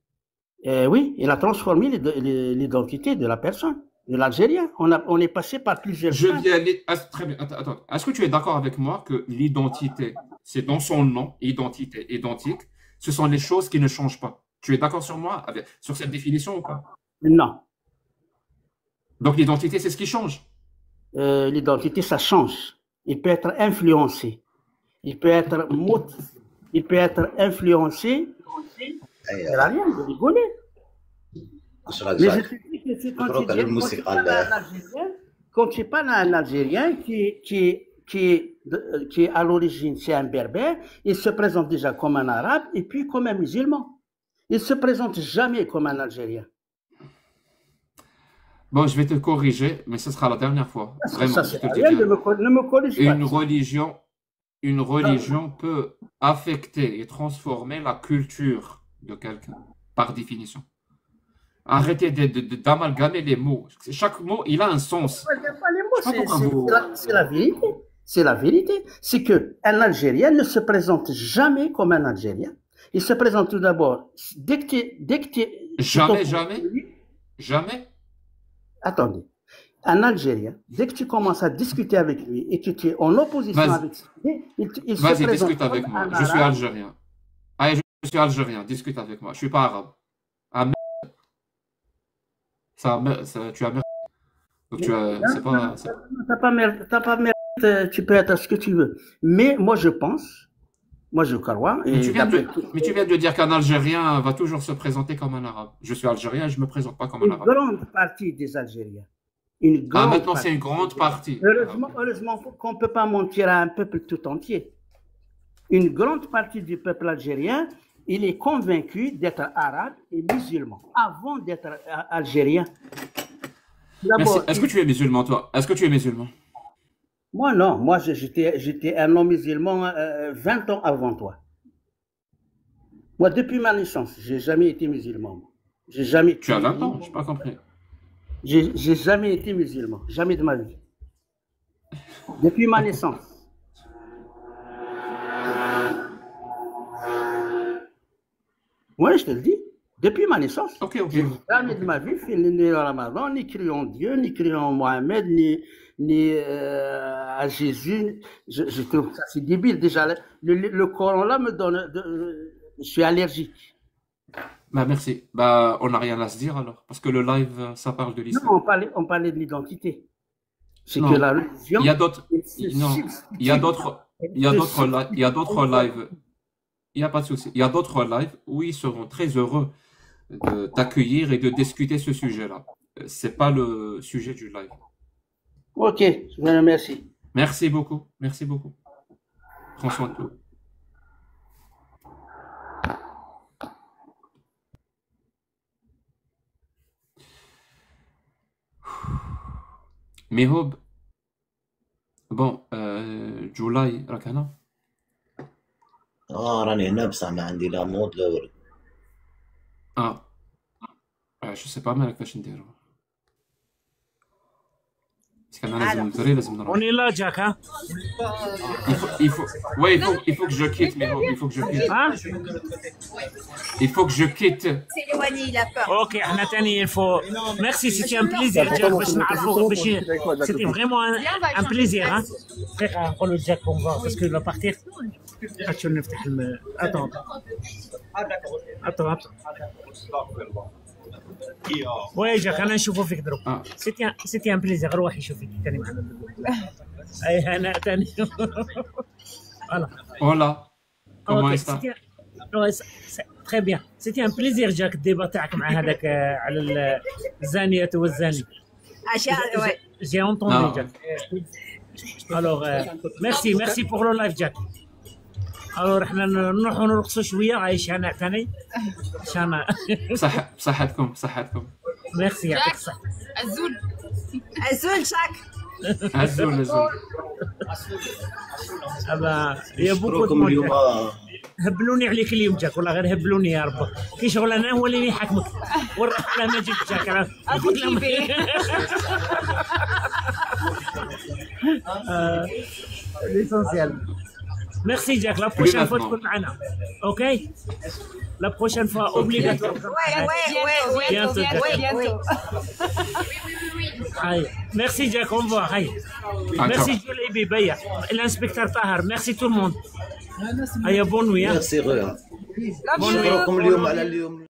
Oui, il a transformé l'identité de la personne, de l'Algérien. On est passé par plusieurs Je phases. dis à très bien. Attends. Est-ce que tu es d'accord avec moi que l'identité, c'est dans son nom, identité, identique, ce sont les choses qui ne changent pas. Tu es d'accord sur moi, sur cette définition ou pas? Non. Donc l'identité, c'est ce qui change. L'identité, ça change. Il peut être influencé. Il peut être motivé. Il peut être influencé. Il n'y a rien de rigoler. Mais je te dis que c'est quand tu parles à un Algérien qui est à l'origine, c'est un berbère, il se présente déjà comme un arabe et puis comme un musulman. Il ne se présente jamais comme un Algérien. Bon, je vais te corriger, mais ce sera la dernière fois. Vraiment, Ça, je c'est te dis rien, bien. ne me corrige pas. Une religion peut affecter et transformer la culture de quelqu'un, par définition. Arrêtez d'amalgamer les mots. Chaque mot, il a un sens. C'est la vérité. C'est la vérité. C'est qu'un Algérien ne se présente jamais comme un Algérien. Il se présente tout d'abord. Jamais. Attendez. Un Algérien, dès que tu commences à discuter avec lui et que tu es en opposition avec lui, il se présente. Vas-y, discute avec moi. Je suis algérien. Allez, je suis algérien. Discute avec moi. Je suis pas arabe. Ah merde. Tu as merde. Donc t'as pas merde. Tu peux être ce que tu veux. Mais moi, je pense. Moi, je crois. Mais tu viens de dire qu'un Algérien va toujours se présenter comme un arabe. Je suis algérien et je me présente pas comme un arabe. Une grande partie des Algériens. Maintenant, c'est une grande partie. Heureusement qu'on ne peut pas mentir à un peuple tout entier. Une grande partie du peuple algérien, il est convaincu d'être arabe et musulman avant d'être algérien. Est-ce que tu es musulman, toi? Est-ce que tu es musulman? Moi, non. Moi, j'étais un non-musulman 20 ans avant toi. Moi, depuis ma naissance, je n'ai jamais été musulman. Tu as 20 ans? Je n'ai pas compris. J'ai jamais été musulman, jamais de ma vie. Depuis ma naissance. Oui, je te le dis. Depuis ma naissance. Ok. Jamais de ma vie fait ni le Ramadan, ni crié en Dieu, ni crié en Mohamed, ni à Jésus. Je trouve ça c'est débile. Déjà, le Coran là me donne. Je suis allergique. Bah merci. Bah on n'a rien à se dire alors, parce que le live ça parle de l'islam. Non, on parlait de l'identité. C'est que la religion. Il y a d'autres. Non, il y a d'autres lives. Il n'y a pas de souci. Il y a d'autres lives où ils seront très heureux de t'accueillir et de discuter ce sujet-là. C'est pas le sujet du live. Ok, je vous remercie. Merci beaucoup. Prends soin de toi. ميهوب بون جولاي راك هنا؟ راني هنا بصح ما عندي لا مود لا ورد. جو سي با مالك فاش نديرو. كان لازم ندري لازم نروح. On est là, Jack, hein? Il faut que je quitte, mais il faut que je quitte. Hein? Il faut que je quitte. C'est Léonie, il a peur. Ok, احنا تاني il faut. Merci, c'était un plaisir, Jack, باش نعرفوك باش c'était vraiment un plaisir, hein? دقيقة نقولوا Jack on va parce qu'il va partir. خاطر نفتح Attends. وي Jack أنا نشوفه فيك دروك. C'était un plaisir روح يشوفك تاني معنا. أي أنا تاني. Voilà. Hola. Comment Ok, est-ce que très bien. C'était un plaisir, Jack, de débattre avec هذاك على الزانية والزاني. J'ai entendu, Jack. Alors, merci pour le live, Jack. Alors, احنا نروحوا نرقصوا شوية عايش أنا تاني. عشان صحتكم. Merci, يعطيك الصحة. Azul, Jack. عزول. أبا يا بوكو شكركم اليوم هبلوني عليك اليوم جاك والله غير هبلوني يا رب كي شغل انا هو اللي يحكمك والرحله ما جبت جاك انا ليسونسيال ميرسي جاك لا بروشين فوا تكون معنا اوكي لا بروشين فوا اوبليغاتوار هاي ميرسي جاك اون فوا هاي ميرسي جوليبي بيا الانسبكتور طاهر ميرسي تو الموند هيا بون نوي ميرسي خويا شكركم اليوم على اليوم